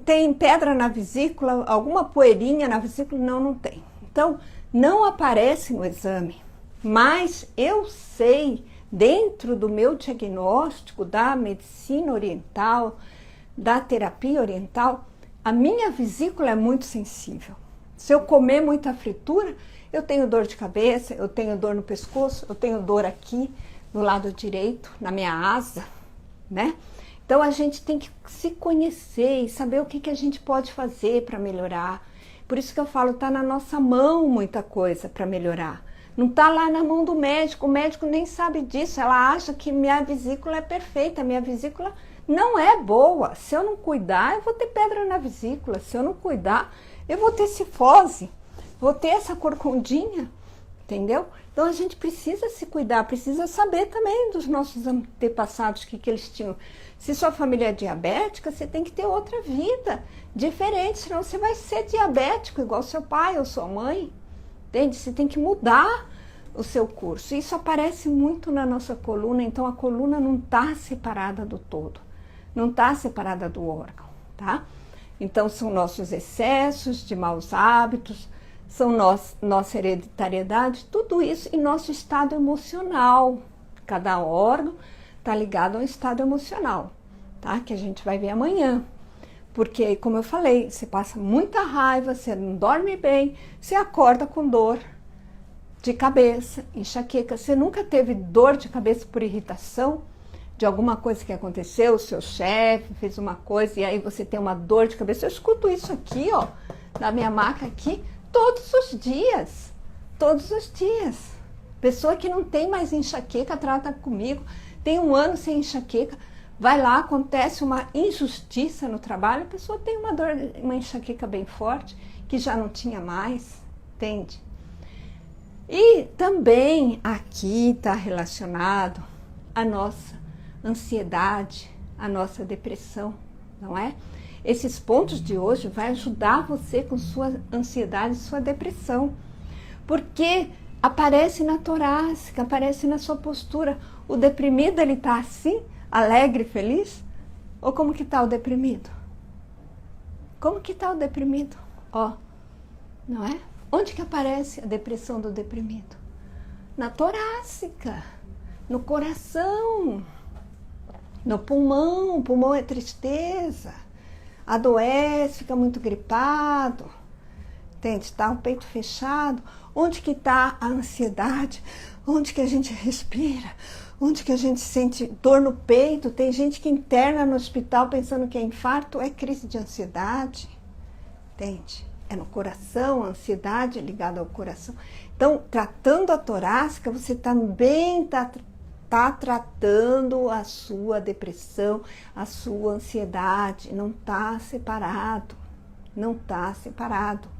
Tem pedra na vesícula, alguma poeirinha na vesícula? Não, não tem. Então, não aparece no exame, mas eu sei, dentro do meu diagnóstico da medicina oriental, da terapia oriental, a minha vesícula é muito sensível. Se eu comer muita fritura, eu tenho dor de cabeça, eu tenho dor no pescoço, eu tenho dor aqui no lado direito, na minha asa, né? Então a gente tem que se conhecer e saber o que a gente pode fazer para melhorar. Por isso que eu falo, tá na nossa mão muita coisa para melhorar. Não tá lá na mão do médico, o médico nem sabe disso, ela acha que minha vesícula é perfeita, minha vesícula não é boa. Se eu não cuidar, eu vou ter pedra na vesícula, se eu não cuidar, eu vou ter cifose, vou ter essa corcundinha, entendeu? Então a gente precisa se cuidar, precisa saber também dos nossos antepassados, o que eles tinham. Se sua família é diabética, você tem que ter outra vida diferente, senão você vai ser diabético igual seu pai ou sua mãe, entende? Você tem que mudar o seu curso. Isso aparece muito na nossa coluna, então a coluna não está separada do todo, não está separada do órgão, tá? Então são nossos excessos de maus hábitos, são nossa hereditariedade, tudo isso e nosso estado emocional. Cada órgão está ligado a um estado emocional, tá? Que a gente vai ver amanhã. Porque, como eu falei, você passa muita raiva, você não dorme bem, você acorda com dor de cabeça, enxaqueca. Você nunca teve dor de cabeça por irritação de alguma coisa que aconteceu? O seu chefe fez uma coisa e aí você tem uma dor de cabeça. Eu escuto isso aqui, ó, na minha maca aqui, todos os dias. Todos os dias. Pessoa que não tem mais enxaqueca trata comigo. Tem 1 ano sem enxaqueca, vai lá, acontece uma injustiça no trabalho, a pessoa tem uma dor, uma enxaqueca bem forte, que já não tinha mais, entende? E também aqui está relacionado a nossa ansiedade, a nossa depressão, não é? Esses pontos de hoje vai ajudar você com sua ansiedade, sua depressão, porque aparece na torácica, aparece na sua postura. O deprimido, ele tá assim, alegre, feliz? Ou como que tá o deprimido? Como que tá o deprimido? Ó, não é? Onde que aparece a depressão do deprimido? Na torácica, no coração, no pulmão. O pulmão é tristeza, adoece, fica muito gripado, entende? Tá o peito fechado. Onde que tá a ansiedade? Onde que a gente respira? Onde que a gente sente dor no peito? Tem gente que interna no hospital pensando que é infarto, é crise de ansiedade, entende? É no coração, a ansiedade é ligada ao coração. Então, tratando a torácica, você também está tratando a sua depressão, a sua ansiedade. Não está separado, não está separado.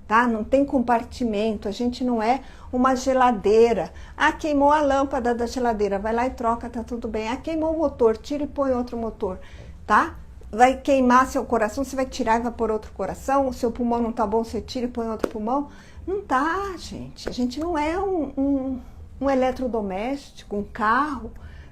Tá? Não tem compartimento, a gente não é uma geladeira. Ah, queimou a lâmpada da geladeira, vai lá e troca, tá tudo bem. Ah, queimou o motor, tira e põe outro motor, tá? Vai queimar seu coração, você vai tirar e vai pôr outro coração, o seu pulmão não tá bom, você tira e põe outro pulmão. Não tá, gente. A gente não é um eletrodoméstico, um carro,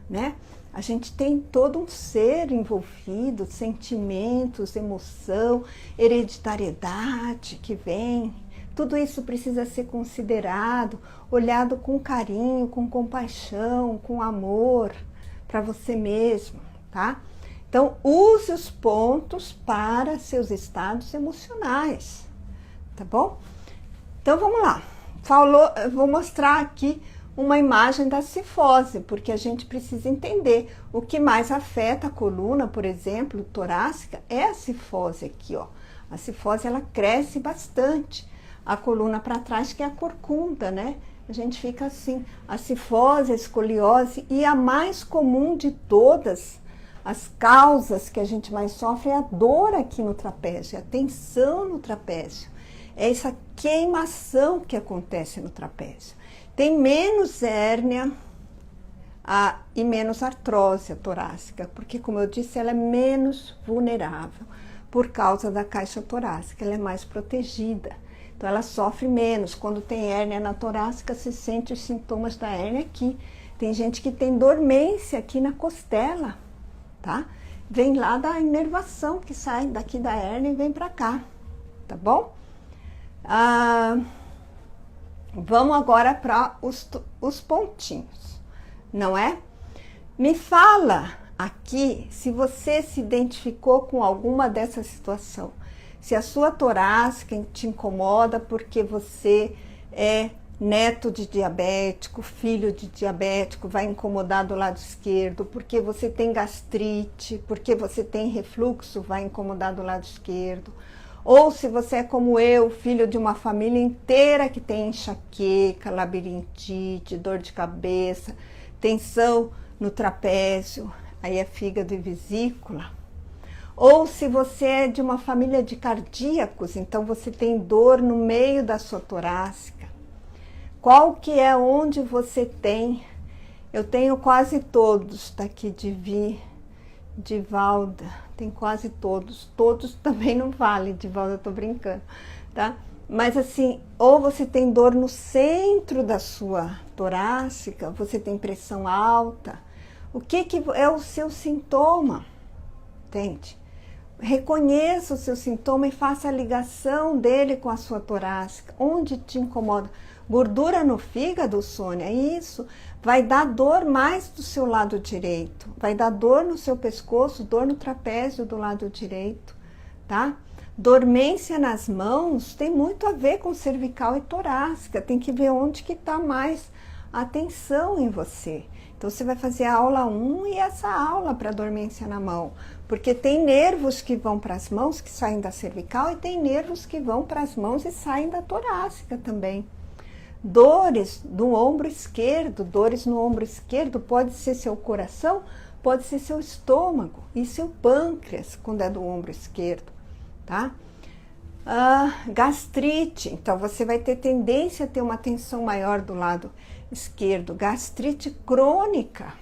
né? A gente tem todo um ser envolvido, sentimentos, emoção, hereditariedade que vem. Tudo isso precisa ser considerado, olhado com carinho, com compaixão, com amor para você mesmo, tá? Então, use os pontos para seus estados emocionais, tá bom? Então, vamos lá. Eu vou mostrar aqui uma imagem da cifose, porque a gente precisa entender o que mais afeta a coluna, por exemplo, torácica, é a cifose aqui, ó. A cifose, ela cresce bastante. A coluna para trás, que é a corcunda, né? A gente fica assim, a cifose, a escoliose, e a mais comum de todas, as causas que a gente mais sofre é a dor aqui no trapézio, a tensão no trapézio. É essa queimação que acontece no trapézio. Tem menos hérnia e menos artrose torácica, porque, como eu disse, ela é menos vulnerável por causa da caixa torácica, ela é mais protegida. Então, ela sofre menos. Quando tem hérnia na torácica, se sente os sintomas da hérnia aqui. Tem gente que tem dormência aqui na costela, tá? Vem lá da inervação que sai daqui da hérnia e vem para cá, tá bom? Vamos agora para os pontinhos, não é? Me fala aqui se você se identificou com alguma dessa situação. Se a sua torácica te incomoda porque você é neto de diabético, filho de diabético, vai incomodar do lado esquerdo, porque você tem gastrite, porque você tem refluxo, vai incomodar do lado esquerdo. Ou se você é como eu, filho de uma família inteira que tem enxaqueca, labirintite, dor de cabeça, tensão no trapézio, aí é fígado e vesícula. Ou se você é de uma família de cardíacos, então você tem dor no meio da sua torácica. Qual que é onde você tem? Eu tenho quase todos, tá aqui Divalda, tem quase todos. Todos também não vale, Divalda, eu tô brincando, tá? Mas assim, ou você tem dor no centro da sua torácica, você tem pressão alta. O que é o seu sintoma? Entende? Reconheça o seu sintoma e faça a ligação dele com a sua torácica. Onde te incomoda? Gordura no fígado, Sônia? Isso vai dar dor mais do seu lado direito. Vai dar dor no seu pescoço, dor no trapézio do lado direito, tá? Dormência nas mãos tem muito a ver com cervical e torácica. Tem que ver onde que está mais a atenção em você. Então, você vai fazer a aula 1 e essa aula para dormência na mão. Porque tem nervos que vão para as mãos, que saem da cervical, e tem nervos que vão para as mãos e saem da torácica também. Dores no ombro esquerdo, dores no ombro esquerdo, pode ser seu coração, pode ser seu estômago e seu pâncreas, quando é do ombro esquerdo, tá? Gastrite, então você vai ter tendência a ter uma tensão maior do lado esquerdo. Gastrite crônica,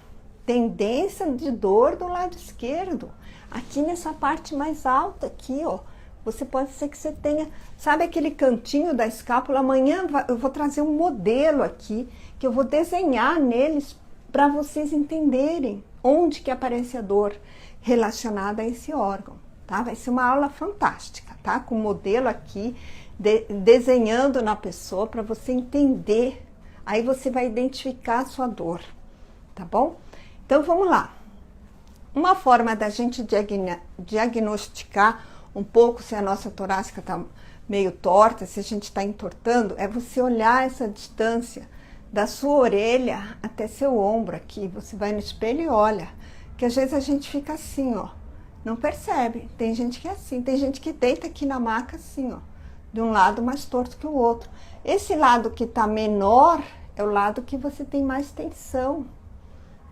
tendência de dor do lado esquerdo. Aqui nessa parte mais alta aqui, ó, você pode ser que você tenha, sabe aquele cantinho da escápula? Amanhã eu vou trazer um modelo aqui, que eu vou desenhar neles para vocês entenderem onde que aparece a dor relacionada a esse órgão, tá? Vai ser uma aula fantástica, tá? Com o modelo aqui, desenhando na pessoa para você entender. Aí você vai identificar a sua dor, tá bom? Então vamos lá. Uma forma da gente diagnosticar um pouco se a nossa torácica está meio torta, se a gente está entortando, é você olhar essa distância da sua orelha até seu ombro aqui. Você vai no espelho e olha, que às vezes a gente fica assim, ó, não percebe. Tem gente que é assim, tem gente que deita aqui na maca assim, ó, de um lado mais torto que o outro. Esse lado que está menor é o lado que você tem mais tensão,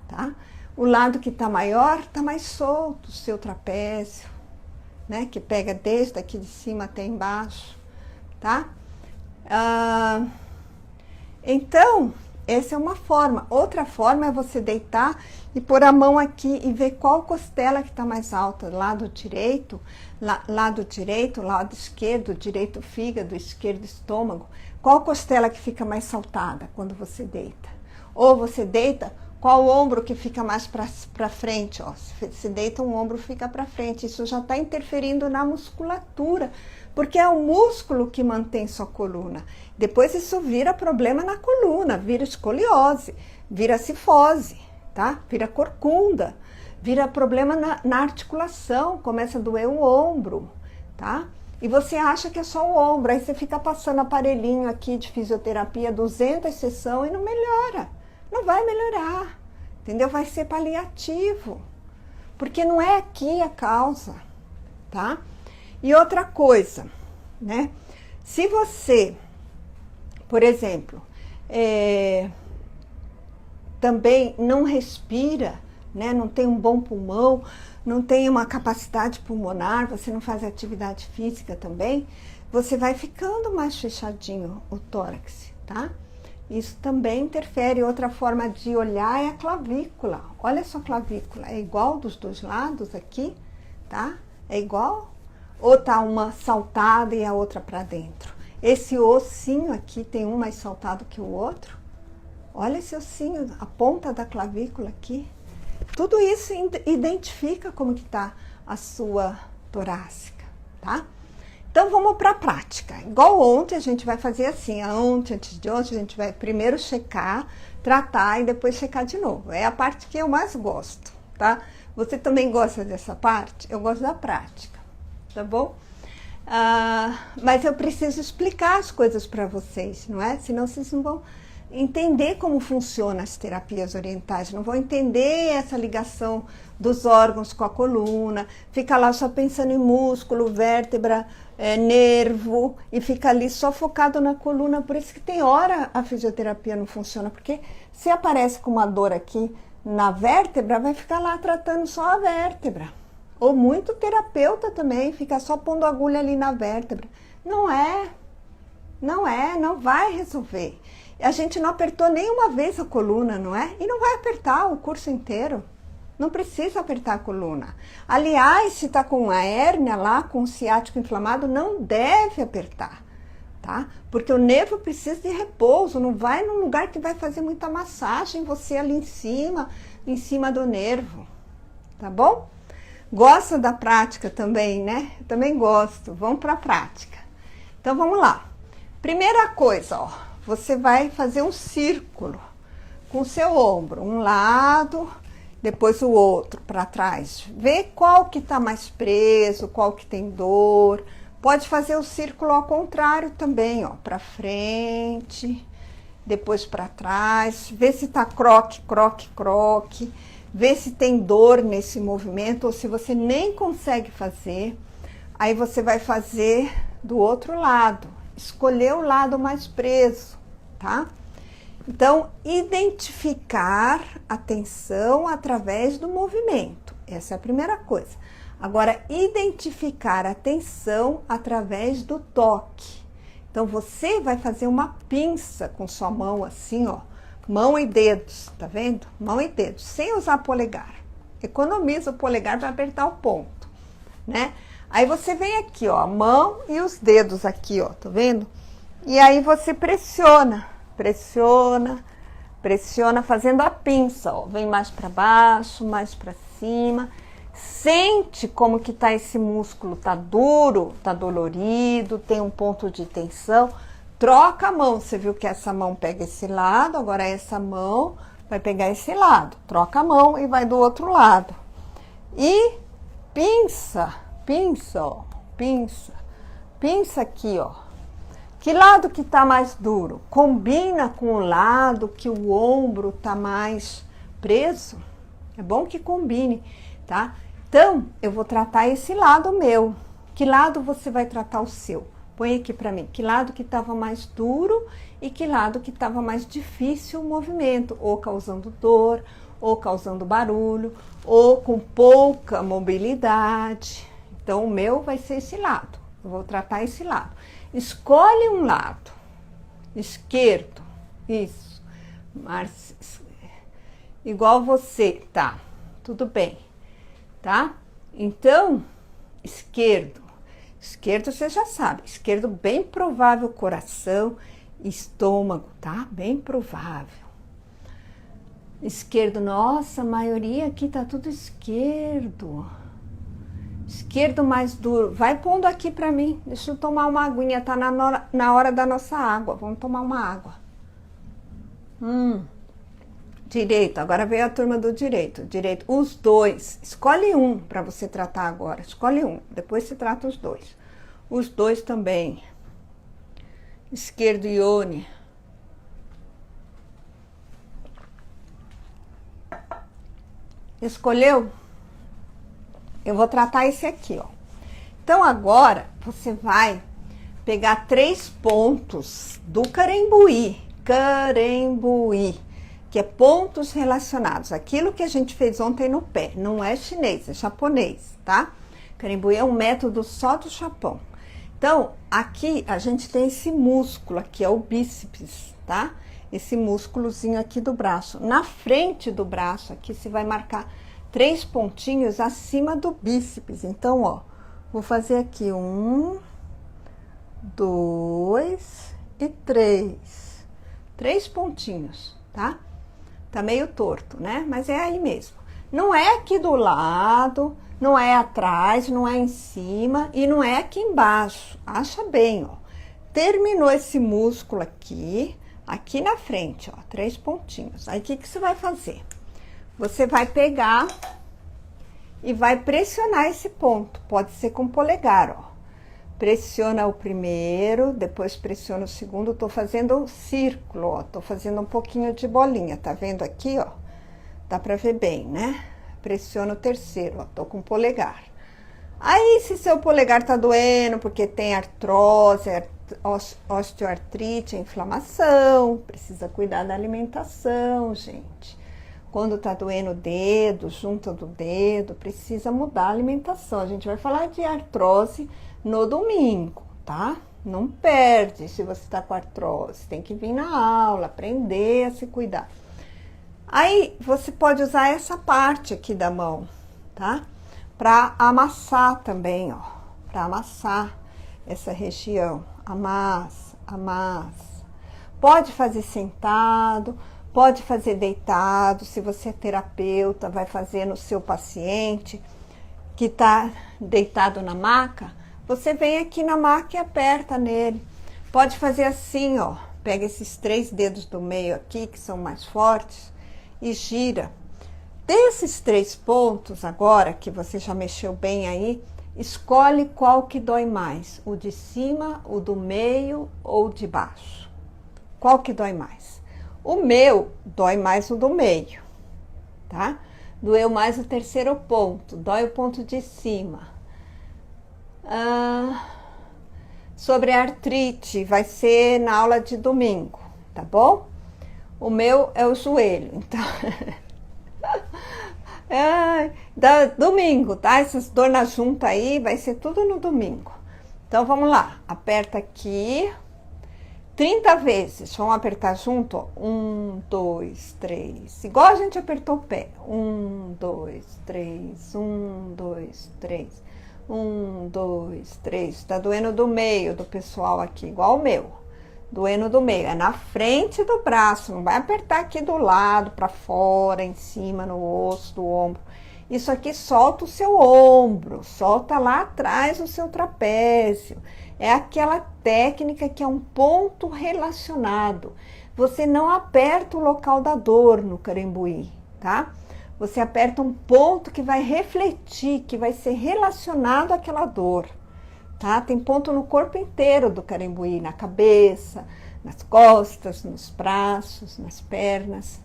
tá? O lado que está maior está mais solto, o seu trapézio, né? Que pega desde aqui de cima até embaixo, tá? Então, essa é uma forma. Outra forma é você deitar e pôr a mão aqui e ver qual costela que está mais alta. Lado direito, lado esquerdo, direito fígado, esquerdo estômago. Qual costela que fica mais saltada quando você deita? Ou você deita, qual ombro que fica mais para frente? Ó, se deita, um ombro fica para frente. Isso já está interferindo na musculatura, porque é o músculo que mantém sua coluna. Depois isso vira problema na coluna, vira escoliose, vira cifose, tá? Vira corcunda, vira problema na articulação, começa a doer o ombro, tá? E você acha que é só o ombro, aí você fica passando aparelhinho aqui de fisioterapia, 200 sessões e não melhora. Não vai melhorar, entendeu? Vai ser paliativo, porque não é aqui a causa, tá? E outra coisa, né? Se você, por exemplo, também não respira, né? Não tem um bom pulmão, não tem uma capacidade pulmonar, você não faz atividade física também, você vai ficando mais fechadinho o tórax, tá? Isso também interfere. Outra forma de olhar é a clavícula. Olha só a clavícula, é igual dos dois lados aqui, tá? É igual? Ou tá uma saltada e a outra para dentro? Esse ossinho aqui tem um mais saltado que o outro? Olha esse ossinho, a ponta da clavícula aqui. Tudo isso identifica como que tá a sua torácica, tá? Então, vamos para a prática. Igual ontem, a gente vai fazer assim. Antes de ontem, a gente vai primeiro checar, tratar e depois checar de novo. É a parte que eu mais gosto, tá? Você também gosta dessa parte? Eu gosto da prática, tá bom? Mas eu preciso explicar as coisas para vocês, não é? Senão vocês não vão entender como funcionam as terapias orientais, não vão entender essa ligação dos órgãos com a coluna, fica lá só pensando em músculo, vértebra, nervo, e fica ali só focado na coluna. Por isso que tem hora a fisioterapia não funciona, porque se aparece com uma dor aqui na vértebra, vai ficar lá tratando só a vértebra. Ou muito terapeuta também, fica só pondo agulha ali na vértebra. Não vai resolver. A gente não apertou nenhuma vez a coluna, não é? E não vai apertar o curso inteiro. Não precisa apertar a coluna. Aliás, se está com a hérnia lá, com o ciático inflamado, não deve apertar, tá? Porque o nervo precisa de repouso, não vai num lugar que vai fazer muita massagem, você ali em cima do nervo, tá bom? Gosta da prática também, né? Eu também gosto. Vamos para a prática. Então, vamos lá. Primeira coisa, ó, você vai fazer um círculo com o seu ombro, um lado, depois o outro para trás. Vê qual que tá mais preso, qual que tem dor. Pode fazer o círculo ao contrário também, ó, para frente, depois para trás. Vê se tá croque, croque, croque. Vê se tem dor nesse movimento ou se você nem consegue fazer. Aí você vai fazer do outro lado. Escolher o lado mais preso, tá? Então, identificar a tensão através do movimento. Essa é a primeira coisa. Agora, identificar a tensão através do toque. Então, você vai fazer uma pinça com sua mão assim, ó. Mão e dedos, tá vendo? Mão e dedos, sem usar polegar. Economiza o polegar para apertar o ponto, né? Aí você vem aqui, ó, a mão e os dedos aqui, ó, tá vendo? E aí você pressiona, fazendo a pinça, ó. Vem mais para baixo, mais para cima. Sente como que tá esse músculo, tá duro, tá dolorido, tem um ponto de tensão. Troca a mão, você viu que essa mão pega esse lado, agora essa mão vai pegar esse lado. Troca a mão e vai do outro lado. E pinça, ó, pinça aqui, ó. Que lado que tá mais duro? Combina com o lado que o ombro tá mais preso? É bom que combine, tá? Então, eu vou tratar esse lado meu. Que lado você vai tratar o seu? Põe aqui pra mim. Que lado que tava mais duro e que lado que tava mais difícil o movimento, ou causando dor, ou causando barulho, ou com pouca mobilidade. Então, o meu vai ser esse lado. Eu vou tratar esse lado. Escolhe um lado. Esquerdo. Isso. Igual você, tá? Tudo bem. Tá? Então, esquerdo. Esquerdo você já sabe. Esquerdo bem provável coração, estômago, tá? Bem provável. Esquerdo, nossa, a maioria aqui tá tudo esquerdo. Esquerdo mais duro. Vai pondo aqui pra mim. Deixa eu tomar uma aguinha. Tá na hora da nossa água. Vamos tomar uma água. Direito. Agora veio a turma do direito. Direito. Os dois. Escolhe um pra você tratar agora. Escolhe um. Depois você trata os dois. Os dois também. Esquerdo, Ione. Escolheu? Eu vou tratar esse aqui, ó. Então, agora, você vai pegar 3 pontos do Carembuí. Carembuí, que é pontos relacionados. Aquilo que a gente fez ontem no pé. Não é chinês, é japonês, tá? Carembuí é um método só do Japão. Então, aqui a gente tem esse músculo aqui, é o bíceps, tá? Esse músculozinho aqui do braço. Na frente do braço aqui, você vai marcar 3 pontinhos acima do bíceps. Então, ó, vou fazer aqui 1, 2 e 3. 3 pontinhos, tá? Tá meio torto, né? Mas é aí mesmo. Não é aqui do lado, não é atrás, não é em cima e não é aqui embaixo. Acha bem, ó. Terminou esse músculo aqui, aqui na frente, ó, 3 pontinhos. Aí, o que você vai fazer? Você vai pegar e vai pressionar esse ponto. Pode ser com o polegar, ó. Pressiona o primeiro, depois pressiona o segundo. Tô fazendo um círculo, ó. Tô fazendo um pouquinho de bolinha, tá vendo aqui, ó? Dá pra ver bem, né? Pressiona o terceiro, ó. Tô com o polegar. Aí, se seu polegar tá doendo porque tem artrose, osteoartrite, inflamação, precisa cuidar da alimentação, gente. Quando tá doendo o dedo, junta do dedo, precisa mudar a alimentação. A gente vai falar de artrose no domingo, tá? Não perde se você tá com artrose. Tem que vir na aula, aprender a se cuidar. Aí, você pode usar essa parte aqui da mão, tá? Pra amassar também, ó. Pra amassar essa região. Amassa, amassa. Pode fazer sentado, pode fazer deitado. Se você é terapeuta, vai fazer no seu paciente que tá deitado na maca, você vem aqui na maca e aperta nele. Pode fazer assim, ó. Pega esses 3 dedos do meio aqui, que são mais fortes, e gira. Desses 3 pontos agora, que você já mexeu bem aí, escolhe qual que dói mais. O de cima, o do meio ou o de baixo? Qual que dói mais? O meu dói mais o do meio, tá? Doeu mais o terceiro ponto, dói o ponto de cima. Sobre a artrite, vai ser na aula de domingo, tá bom? O meu é o joelho, então... domingo, tá? Essas dor na junta aí, vai ser tudo no domingo. Então, vamos lá. Aperta aqui 30 vezes. Vamos apertar junto, ó. 1, 2, 3. Igual a gente apertou o pé. 1, 2, 3. 1, 2, 3. 1, 2, 3. Tá doendo do meio do pessoal aqui, igual o meu. Doendo do meio. É na frente do braço. Não vai apertar aqui do lado, pra fora, em cima, no osso do ombro. Isso aqui solta o seu ombro. Solta lá atrás o seu trapézio. É aquela técnica que é um ponto relacionado. Você não aperta o local da dor no carimbuí, tá? Você aperta um ponto que vai refletir, que vai ser relacionado àquela dor, tá? Tem ponto no corpo inteiro do carimbuí, na cabeça, nas costas, nos braços, nas pernas,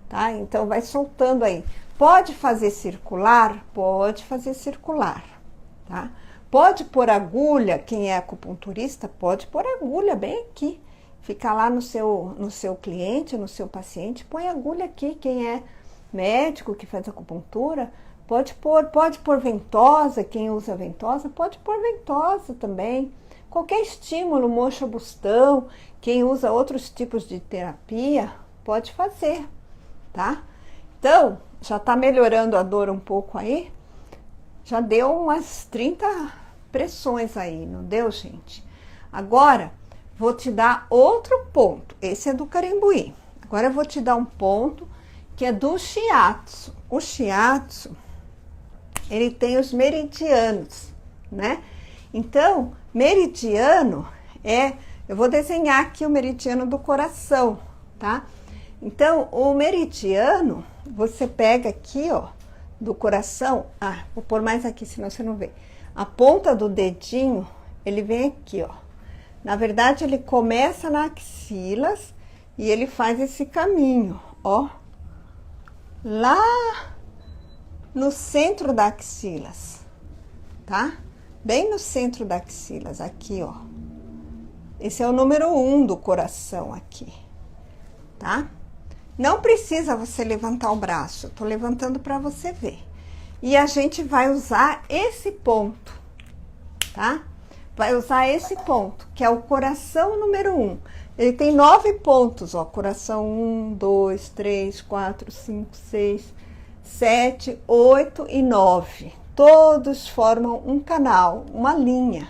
tá? Então, vai soltando aí. Pode fazer circular? Pode fazer circular, tá? Pode pôr agulha, quem é acupunturista, pode pôr agulha bem aqui. Fica lá no seu cliente, no seu paciente, põe agulha aqui, quem é médico que faz acupuntura, pode pôr ventosa, quem usa ventosa, pode pôr ventosa também. Qualquer estímulo, moxa bustão, quem usa outros tipos de terapia, pode fazer, tá? Então, já tá melhorando a dor um pouco aí? Já deu umas 30 pressões aí, não deu, gente? Agora, vou te dar outro ponto. Esse é do carimbuí. Agora, eu vou te dar um ponto que é do shiatsu. O shiatsu, ele tem os meridianos, né? Então, meridiano é... Eu vou desenhar aqui o meridiano do coração, tá? Então, o meridiano, você pega aqui, ó, do coração... Ah, vou pôr mais aqui, senão você não vê. A ponta do dedinho, ele vem aqui, ó. Na verdade, ele começa na axilas e ele faz esse caminho, ó. Lá no centro da axilas, tá? Bem no centro da axilas, aqui, ó. Esse é o número 1 do coração aqui, tá? Não precisa você levantar o braço, eu tô levantando para você ver. E a gente vai usar esse ponto, tá? Vai usar esse ponto, que é o coração número 1. Ele tem 9 pontos, ó. Coração 1, 2, 3, 4, 5, 6, 7, 8 e 9. Todos formam um canal, uma linha,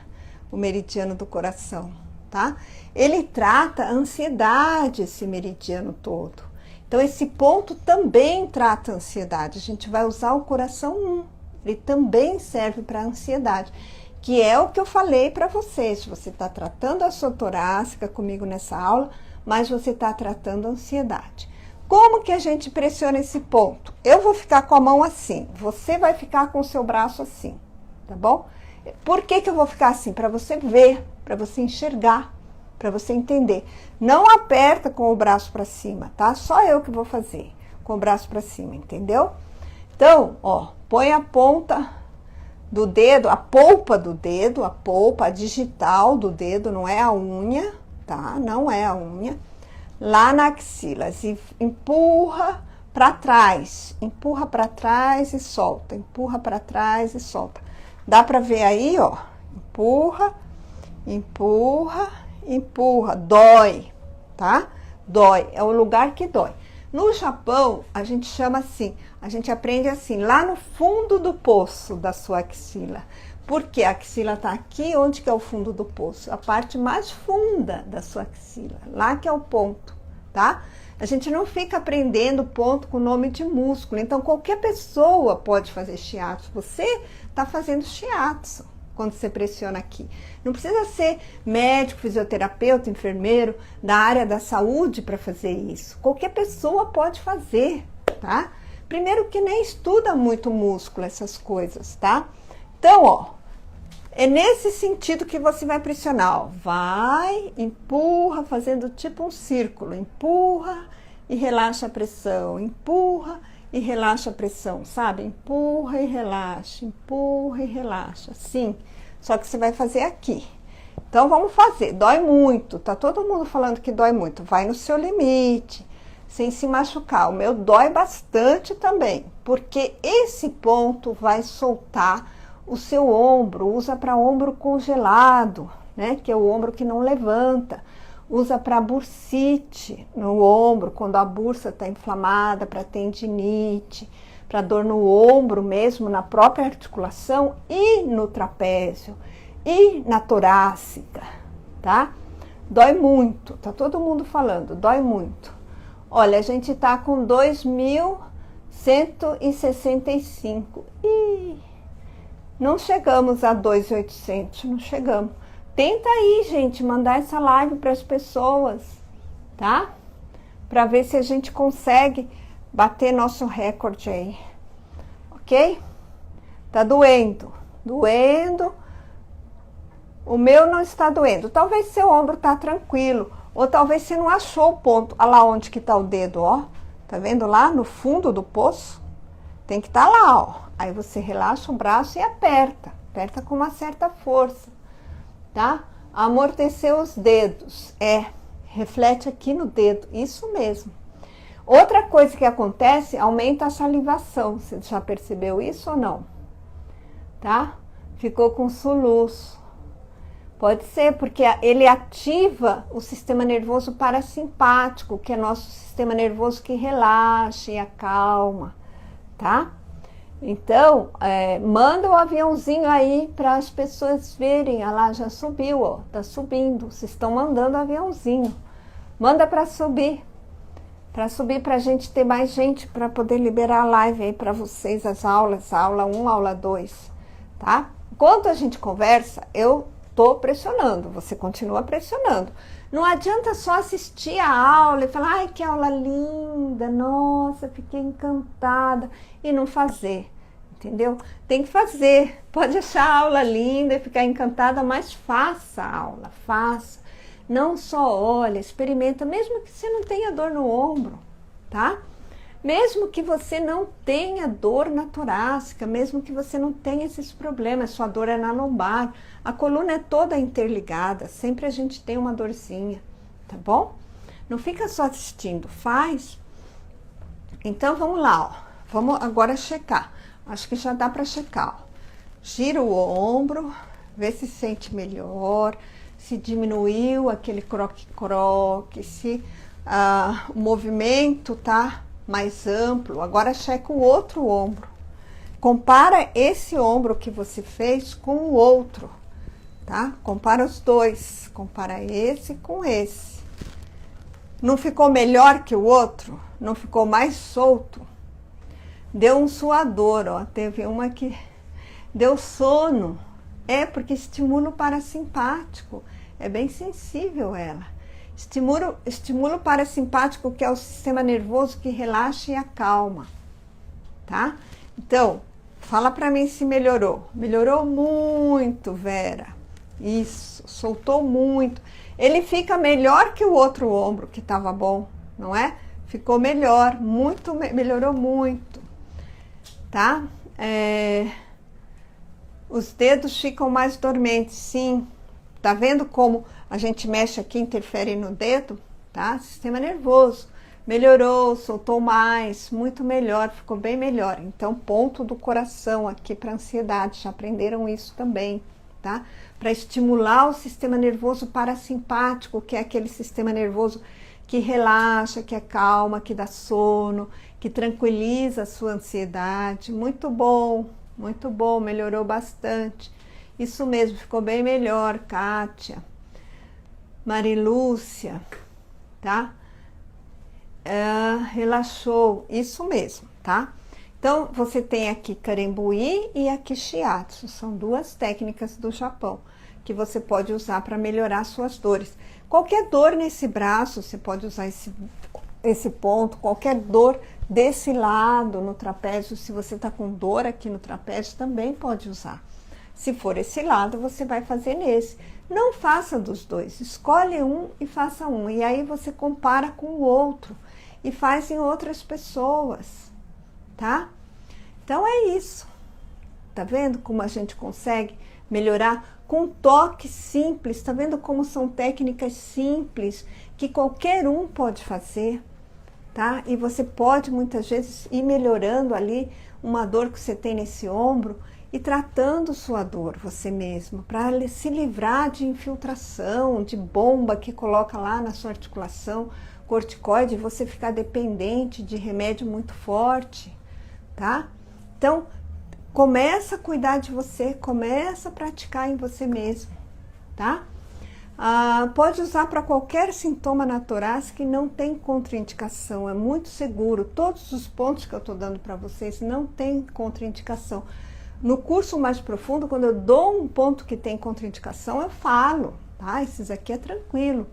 o meridiano do coração, tá? Ele trata a ansiedade, esse meridiano todo. Então, esse ponto também trata a ansiedade. A gente vai usar o coração 1. Ele também serve para a ansiedade. Que é o que eu falei para vocês. Você está tratando a sua torácica comigo nessa aula, mas você está tratando a ansiedade. Como que a gente pressiona esse ponto? Eu vou ficar com a mão assim, você vai ficar com o seu braço assim, tá bom? Por que que eu vou ficar assim? Para você ver, para você enxergar, para você entender. Não aperta com o braço para cima, tá? Só eu que vou fazer com o braço para cima, entendeu? Então, ó, põe a ponta do dedo, a polpa do dedo, a polpa, a digital do dedo, não é a unha, tá? Não é a unha. Lá na axila, e empurra para trás e solta, empurra para trás e solta. Dá para ver aí, ó, empurra, empurra, empurra, dói, tá? Dói, é o lugar que dói. No Japão, a gente chama assim, a gente aprende assim, lá no fundo do poço da sua axila. Porque a axila tá aqui, onde que é o fundo do poço? A parte mais funda da sua axila, lá que é o ponto, tá? A gente não fica aprendendo ponto com nome de músculo, então qualquer pessoa pode fazer shiatsu. Você tá fazendo shiatsu quando você pressiona aqui. Não precisa ser médico, fisioterapeuta, enfermeiro, da área da saúde para fazer isso. Qualquer pessoa pode fazer, tá? Primeiro que nem estuda muito músculo, essas coisas, tá? Então, ó, é nesse sentido que você vai pressionar, ó. Vai, empurra, fazendo tipo um círculo. Empurra e relaxa a pressão. Empurra e relaxa a pressão, sabe? Empurra e relaxa, assim. Só que você vai fazer aqui. Então, vamos fazer. Dói muito, tá todo mundo falando que dói muito. Vai no seu limite, sem se machucar. O meu dói bastante também, porque esse ponto vai soltar o seu ombro. Usa para ombro congelado, né? Que é o ombro que não levanta. Usa para bursite no ombro, quando a bursa está inflamada, para tendinite, para dor no ombro mesmo, na própria articulação e no trapézio e na torácica, tá? Dói muito, tá todo mundo falando, dói muito. Olha, a gente tá com 2.165. Ih, não chegamos a 2.800, não chegamos. Tenta aí, gente, mandar essa live para as pessoas, tá? Para ver se a gente consegue bater nosso recorde aí, ok? Tá doendo, doendo. O meu não está doendo. Talvez seu ombro tá tranquilo, ou talvez você não achou o ponto. Olha lá onde que tá o dedo, ó. Tá vendo lá no fundo do poço? Tem que estar lá, ó. Aí você relaxa o braço e aperta. Aperta com uma certa força, tá? Amortecer os dedos. Reflete aqui no dedo. Isso mesmo. Outra coisa que acontece, aumenta a salivação. Você já percebeu isso ou não? Tá? Ficou com soluço. Pode ser, porque ele ativa o sistema nervoso parasimpático, que é nosso sistema nervoso que relaxa e acalma, tá? Então, manda o aviãozinho aí para as pessoas verem. Olha lá, já subiu, ó, tá subindo. Vocês estão mandando aviãozinho. Manda para subir para a gente ter mais gente para poder liberar a live aí para vocês, as aulas, aula 1, aula 2, tá? Enquanto a gente conversa, eu tô pressionando, você continua pressionando. Não adianta só assistir a aula e falar, ai, que aula linda, nossa, fiquei encantada, e não fazer, entendeu? Tem que fazer. Pode achar a aula linda e ficar encantada, mas faça a aula, faça. Não só olha, experimenta, mesmo que você não tenha dor no ombro, tá? Mesmo que você não tenha dor na torácica, mesmo que você não tenha esses problemas, sua dor é na lombar, a coluna é toda interligada, sempre a gente tem uma dorzinha, tá bom? Não fica só assistindo, faz. Então vamos lá, ó. Vamos agora checar. Acho que já dá para checar, ó. Gira o ombro, vê se sente melhor, se diminuiu aquele croque-croque, se o movimento tá mais amplo. Agora checa o outro ombro. Compara esse ombro que você fez com o outro, tá? Compara os dois. Compara esse com esse. Não ficou melhor que o outro? Não ficou mais solto? Deu um suador, ó. Teve uma que deu sono. Porque estimula o parasimpático. É bem sensível ela. Estimula o parasimpático, que é o sistema nervoso que relaxa e acalma, tá? Então, Fala para mim se melhorou. Melhorou muito, Vera. Isso, soltou muito. Ele fica melhor que o outro ombro que estava bom, não é? Ficou melhor, muito, melhorou muito, tá? Os dedos ficam mais dormentes, sim. Tá vendo como a gente mexe aqui, interfere no dedo, tá? Sistema nervoso. Melhorou, soltou mais, muito melhor, ficou bem melhor. Então, ponto do coração aqui para ansiedade, já aprenderam isso também, tá? Para estimular o sistema nervoso parasimpático, que é aquele sistema nervoso que relaxa, que acalma, que dá sono, que tranquiliza a sua ansiedade. Muito bom, melhorou bastante. Isso mesmo, ficou bem melhor, Kátia. Marilúcia, tá? Relaxou, isso mesmo, tá? Então, você tem aqui Karembui e aqui Shiatsu, são duas técnicas do Japão que você pode usar para melhorar suas dores. Qualquer dor nesse braço, você pode usar esse ponto, qualquer dor desse lado no trapézio, se você tá com dor aqui no trapézio, também pode usar. Se for esse lado, você vai fazer nesse. Não faça dos dois, escolhe um e faça um, e aí você compara com o outro e faz em outras pessoas, tá? Então é isso. Tá vendo como a gente consegue melhorar com toque simples? Tá vendo como são técnicas simples que qualquer um pode fazer, tá? E você pode muitas vezes ir melhorando ali uma dor que você tem nesse ombro e tratando sua dor você mesmo, para se livrar de infiltração, de bomba que coloca lá na sua articulação, corticoide, você ficar dependente de remédio muito forte, tá? Então, começa a cuidar de você, começa a praticar em você mesmo, tá? Pode usar para qualquer sintoma na torácica e não tem contraindicação, é muito seguro. Todos os pontos que eu tô dando para vocês não tem contraindicação. No curso mais profundo, quando eu dou um ponto que tem contraindicação, eu falo, tá? Esses aqui é tranquilo.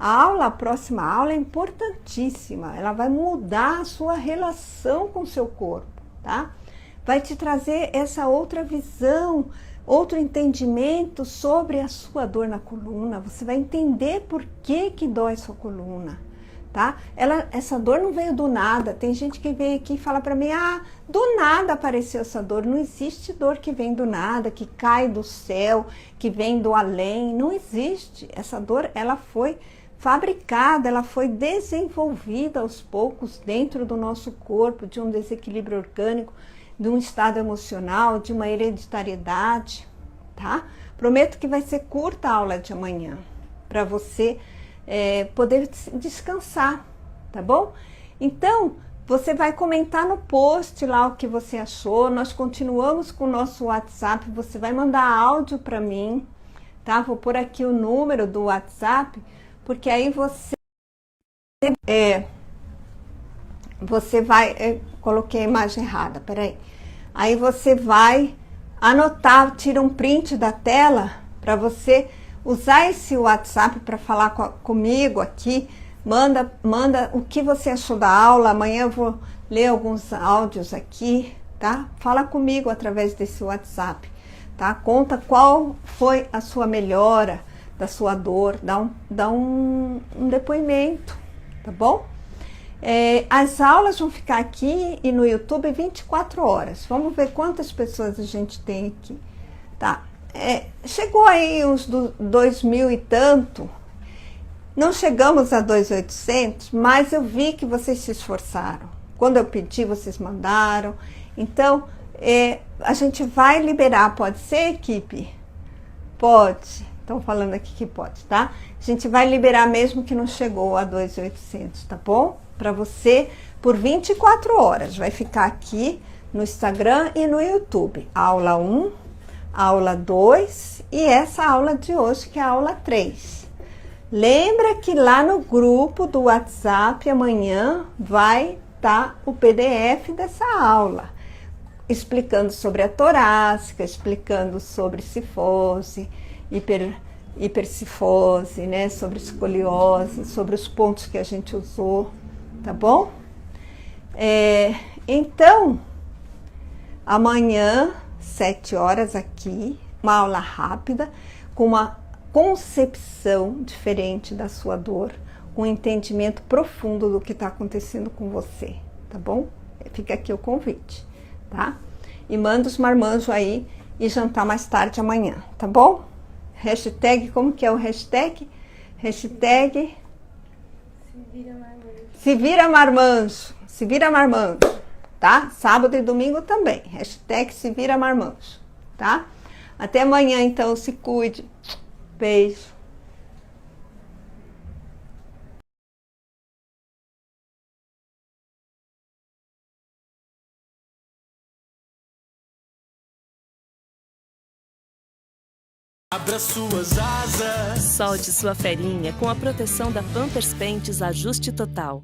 A próxima aula é importantíssima, ela vai mudar a sua relação com o seu corpo, tá? Vai te trazer essa outra visão, outro entendimento sobre a sua dor na coluna. Você vai entender por que dói sua coluna, tá? Essa dor não veio do nada. Tem gente que vem aqui e fala para mim, do nada apareceu essa dor. Não existe dor que vem do nada, que cai do céu, que vem do além. Não existe. Essa dor, ela foi fabricada, ela foi desenvolvida aos poucos dentro do nosso corpo, de um desequilíbrio orgânico, de um estado emocional, de uma hereditariedade, tá? Prometo que vai ser curta a aula de amanhã, para você poder descansar, tá bom? Então, você vai comentar no post lá o que você achou. Nós continuamos com o nosso WhatsApp, você vai mandar áudio para mim, tá? Vou pôr aqui o número do WhatsApp, porque aí você vai, coloquei a imagem errada, peraí. Aí você vai anotar, tira um print da tela para você usar esse WhatsApp para falar comigo aqui. Manda o que você achou da aula. Amanhã eu vou ler alguns áudios aqui, tá? Fala comigo através desse WhatsApp, tá? Conta qual foi a sua melhora da sua dor, dá um depoimento, tá bom? As aulas vão ficar aqui e no YouTube 24 horas. Vamos ver quantas pessoas a gente tem aqui, tá? Chegou aí uns 2.000 e tanto. Não chegamos a 2.800, mas eu vi que vocês se esforçaram. Quando eu pedi, vocês mandaram. Então, a gente vai liberar, pode ser, equipe? Pode. Estão falando aqui que pode, tá? A gente vai liberar mesmo que não chegou a 2.800, tá bom? Para você, por 24 horas. Vai ficar aqui no Instagram e no YouTube. Aula 1, aula 2 e essa aula de hoje, que é a aula 3. Lembra que lá no grupo do WhatsApp, amanhã, vai estar o PDF dessa aula. Explicando sobre a torácica, explicando sobre cifose, hipercifose, né, sobre escoliose, sobre os pontos que a gente usou, tá bom? Então, Amanhã, 7 horas aqui, uma aula rápida, com uma concepção diferente da sua dor, um entendimento profundo do que está acontecendo com você, tá bom? Fica aqui o convite, tá? E manda os marmanjos aí e jantar mais tarde amanhã, tá bom? Hashtag, como que é o hashtag? Hashtag... Se vira marmanjo. Se vira marmanjo, tá? Sábado e domingo também. Hashtag se vira marmanjo, tá? Até amanhã, então. Se cuide. Beijo. Abra suas asas. Solte sua ferinha com a proteção da Pampers Pentes Ajuste Total.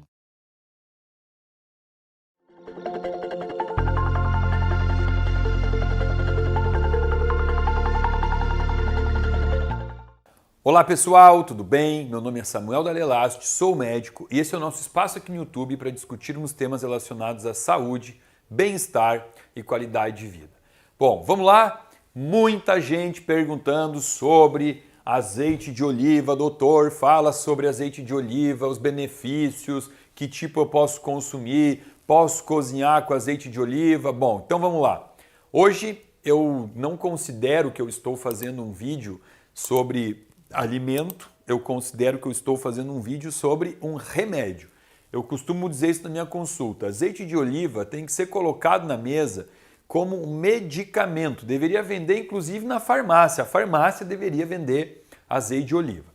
Olá pessoal, tudo bem? Meu nome é Samuel Dalelaste, sou médico e esse é o nosso espaço aqui no YouTube para discutirmos temas relacionados à saúde, bem-estar e qualidade de vida. Bom, vamos lá? Muita gente perguntando sobre azeite de oliva. Doutor, fala sobre azeite de oliva, os benefícios, que tipo eu posso consumir, posso cozinhar com azeite de oliva? Bom, então vamos lá. Hoje eu não considero que eu estou fazendo um vídeo sobre alimento, eu considero que eu estou fazendo um vídeo sobre um remédio. Eu costumo dizer isso na minha consulta. Azeite de oliva tem que ser colocado na mesa como um medicamento. Deveria vender inclusive na farmácia. A farmácia deveria vender azeite de oliva.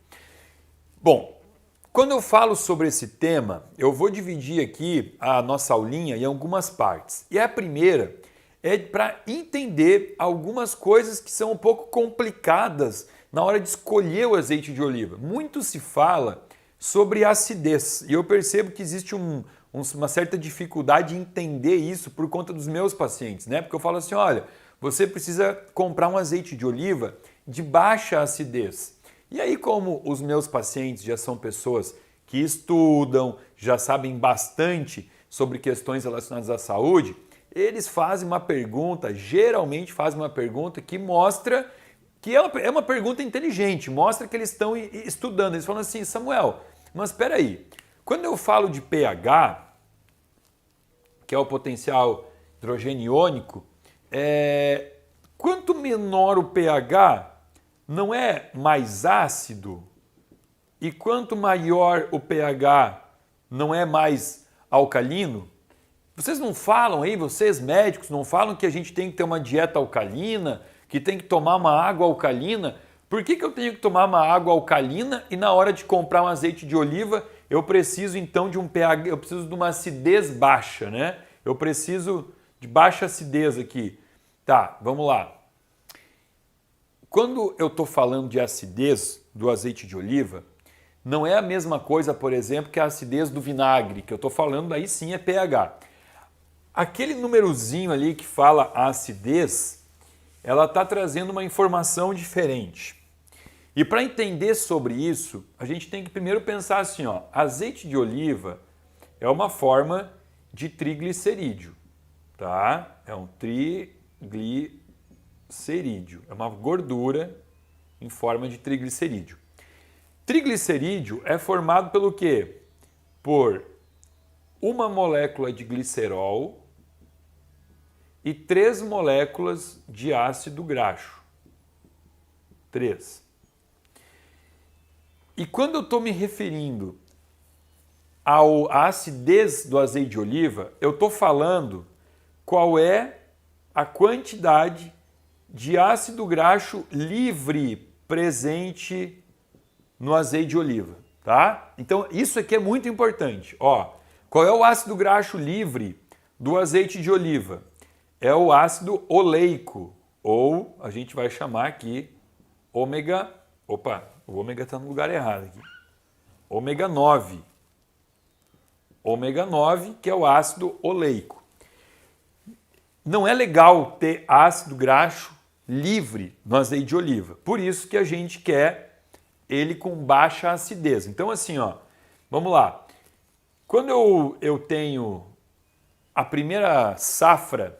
Bom, quando eu falo sobre esse tema, eu vou dividir aqui a nossa aulinha em algumas partes. E a primeira é para entender algumas coisas que são um pouco complicadas na hora de escolher o azeite de oliva. Muito se fala sobre acidez e eu percebo que existe uma certa dificuldade em entender isso por conta dos meus pacientes, né? Porque eu falo assim, olha, você precisa comprar um azeite de oliva de baixa acidez. E aí, como os meus pacientes já são pessoas que estudam, já sabem bastante sobre questões relacionadas à saúde, eles fazem uma pergunta, geralmente fazem uma pergunta que mostra que é uma pergunta inteligente, mostra que eles estão estudando. Eles falam assim, Samuel, mas espera aí, quando eu falo de pH, que é o potencial hidrogênio iônico, quanto menor o pH, não é mais ácido? E quanto maior o pH, não é mais alcalino? Vocês não falam aí, vocês médicos, não falam que a gente tem que ter uma dieta alcalina, que tem que tomar uma água alcalina? Por que eu tenho que tomar uma água alcalina e na hora de comprar um azeite de oliva eu preciso então de um pH, eu preciso de uma acidez baixa, né? Eu preciso de baixa acidez aqui. Tá, vamos lá. Quando eu estou falando de acidez do azeite de oliva, não é a mesma coisa, por exemplo, que a acidez do vinagre, que eu estou falando aí sim é pH. Aquele númerozinho ali que fala a acidez, ela está trazendo uma informação diferente. E para entender sobre isso, a gente tem que primeiro pensar assim, ó, azeite de oliva é uma forma de triglicerídeo, tá? É um triglicerídeo, é uma gordura em forma de triglicerídeo. Triglicerídeo é formado pelo quê? Por uma molécula de glicerol e 3 moléculas de ácido graxo. 3. E quando eu estou me referindo à acidez do azeite de oliva, eu estou falando qual é a quantidade de ácido graxo livre presente no azeite de oliva, tá? Então isso aqui é muito importante. Ó, qual é o ácido graxo livre do azeite de oliva? É o ácido oleico, ou a gente vai chamar aqui ômega... Opa, o ômega está no lugar errado aqui. Ômega 9. Ômega 9, que é o ácido oleico. Não é legal ter ácido graxo livre no azeite de oliva. Por isso que a gente quer ele com baixa acidez. Então assim, ó, vamos lá. Quando eu tenho a primeira safra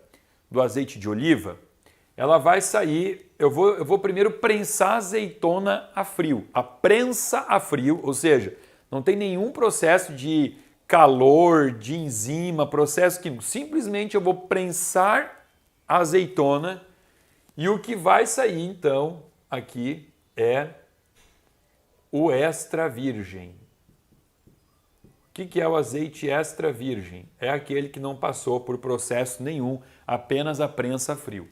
do azeite de oliva, ela vai sair, eu vou primeiro prensar a azeitona a frio. A prensa a frio, ou seja, não tem nenhum processo de calor, de enzima, processo químico. Simplesmente eu vou prensar a azeitona e o que vai sair então aqui é o extra virgem. O que é o azeite extra virgem? É aquele que não passou por processo nenhum, apenas a prensa a frio.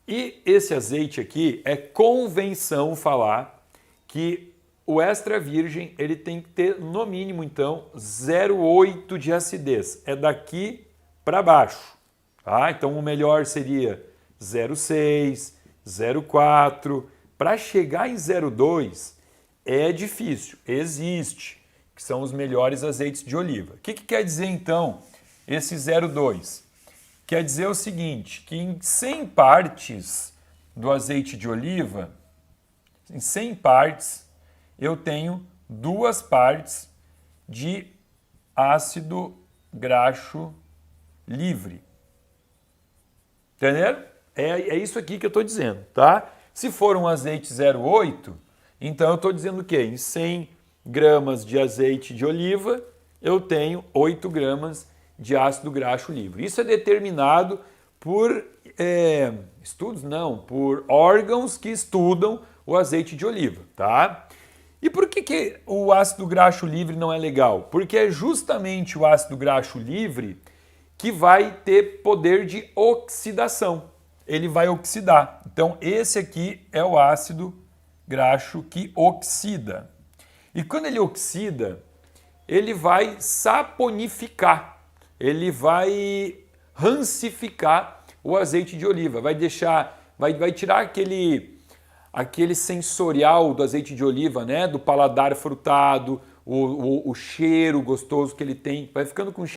E esse azeite aqui é convenção falar que o extra virgem ele tem que ter no mínimo então 0,8 de acidez. É daqui para baixo. Tá? Então o melhor seria 0,6, 0,4. Para chegar em 0,2 é difícil, existe, que são os melhores azeites de oliva. O que quer dizer então esse 0,2? Quer dizer o seguinte, que em 100 partes do azeite de oliva, em 100 partes, eu tenho 2 partes de ácido graxo livre. Entenderam? É isso aqui que eu estou dizendo, tá? Se for um azeite 0,8, então eu estou dizendo o quê? Em 100 gramas de azeite de oliva, eu tenho 8 gramas de ácido graxo livre. Isso é determinado por estudos, não, por órgãos que estudam o azeite de oliva, tá? E por que o ácido graxo livre não é legal? Porque é justamente o ácido graxo livre que vai ter poder de oxidação. Ele vai oxidar. Então, esse aqui é o ácido graxo que oxida. E quando ele oxida, ele vai saponificar, ele vai rancificar o azeite de oliva, vai tirar aquele sensorial do azeite de oliva, né? Do paladar frutado, o cheiro gostoso que ele tem, vai ficando com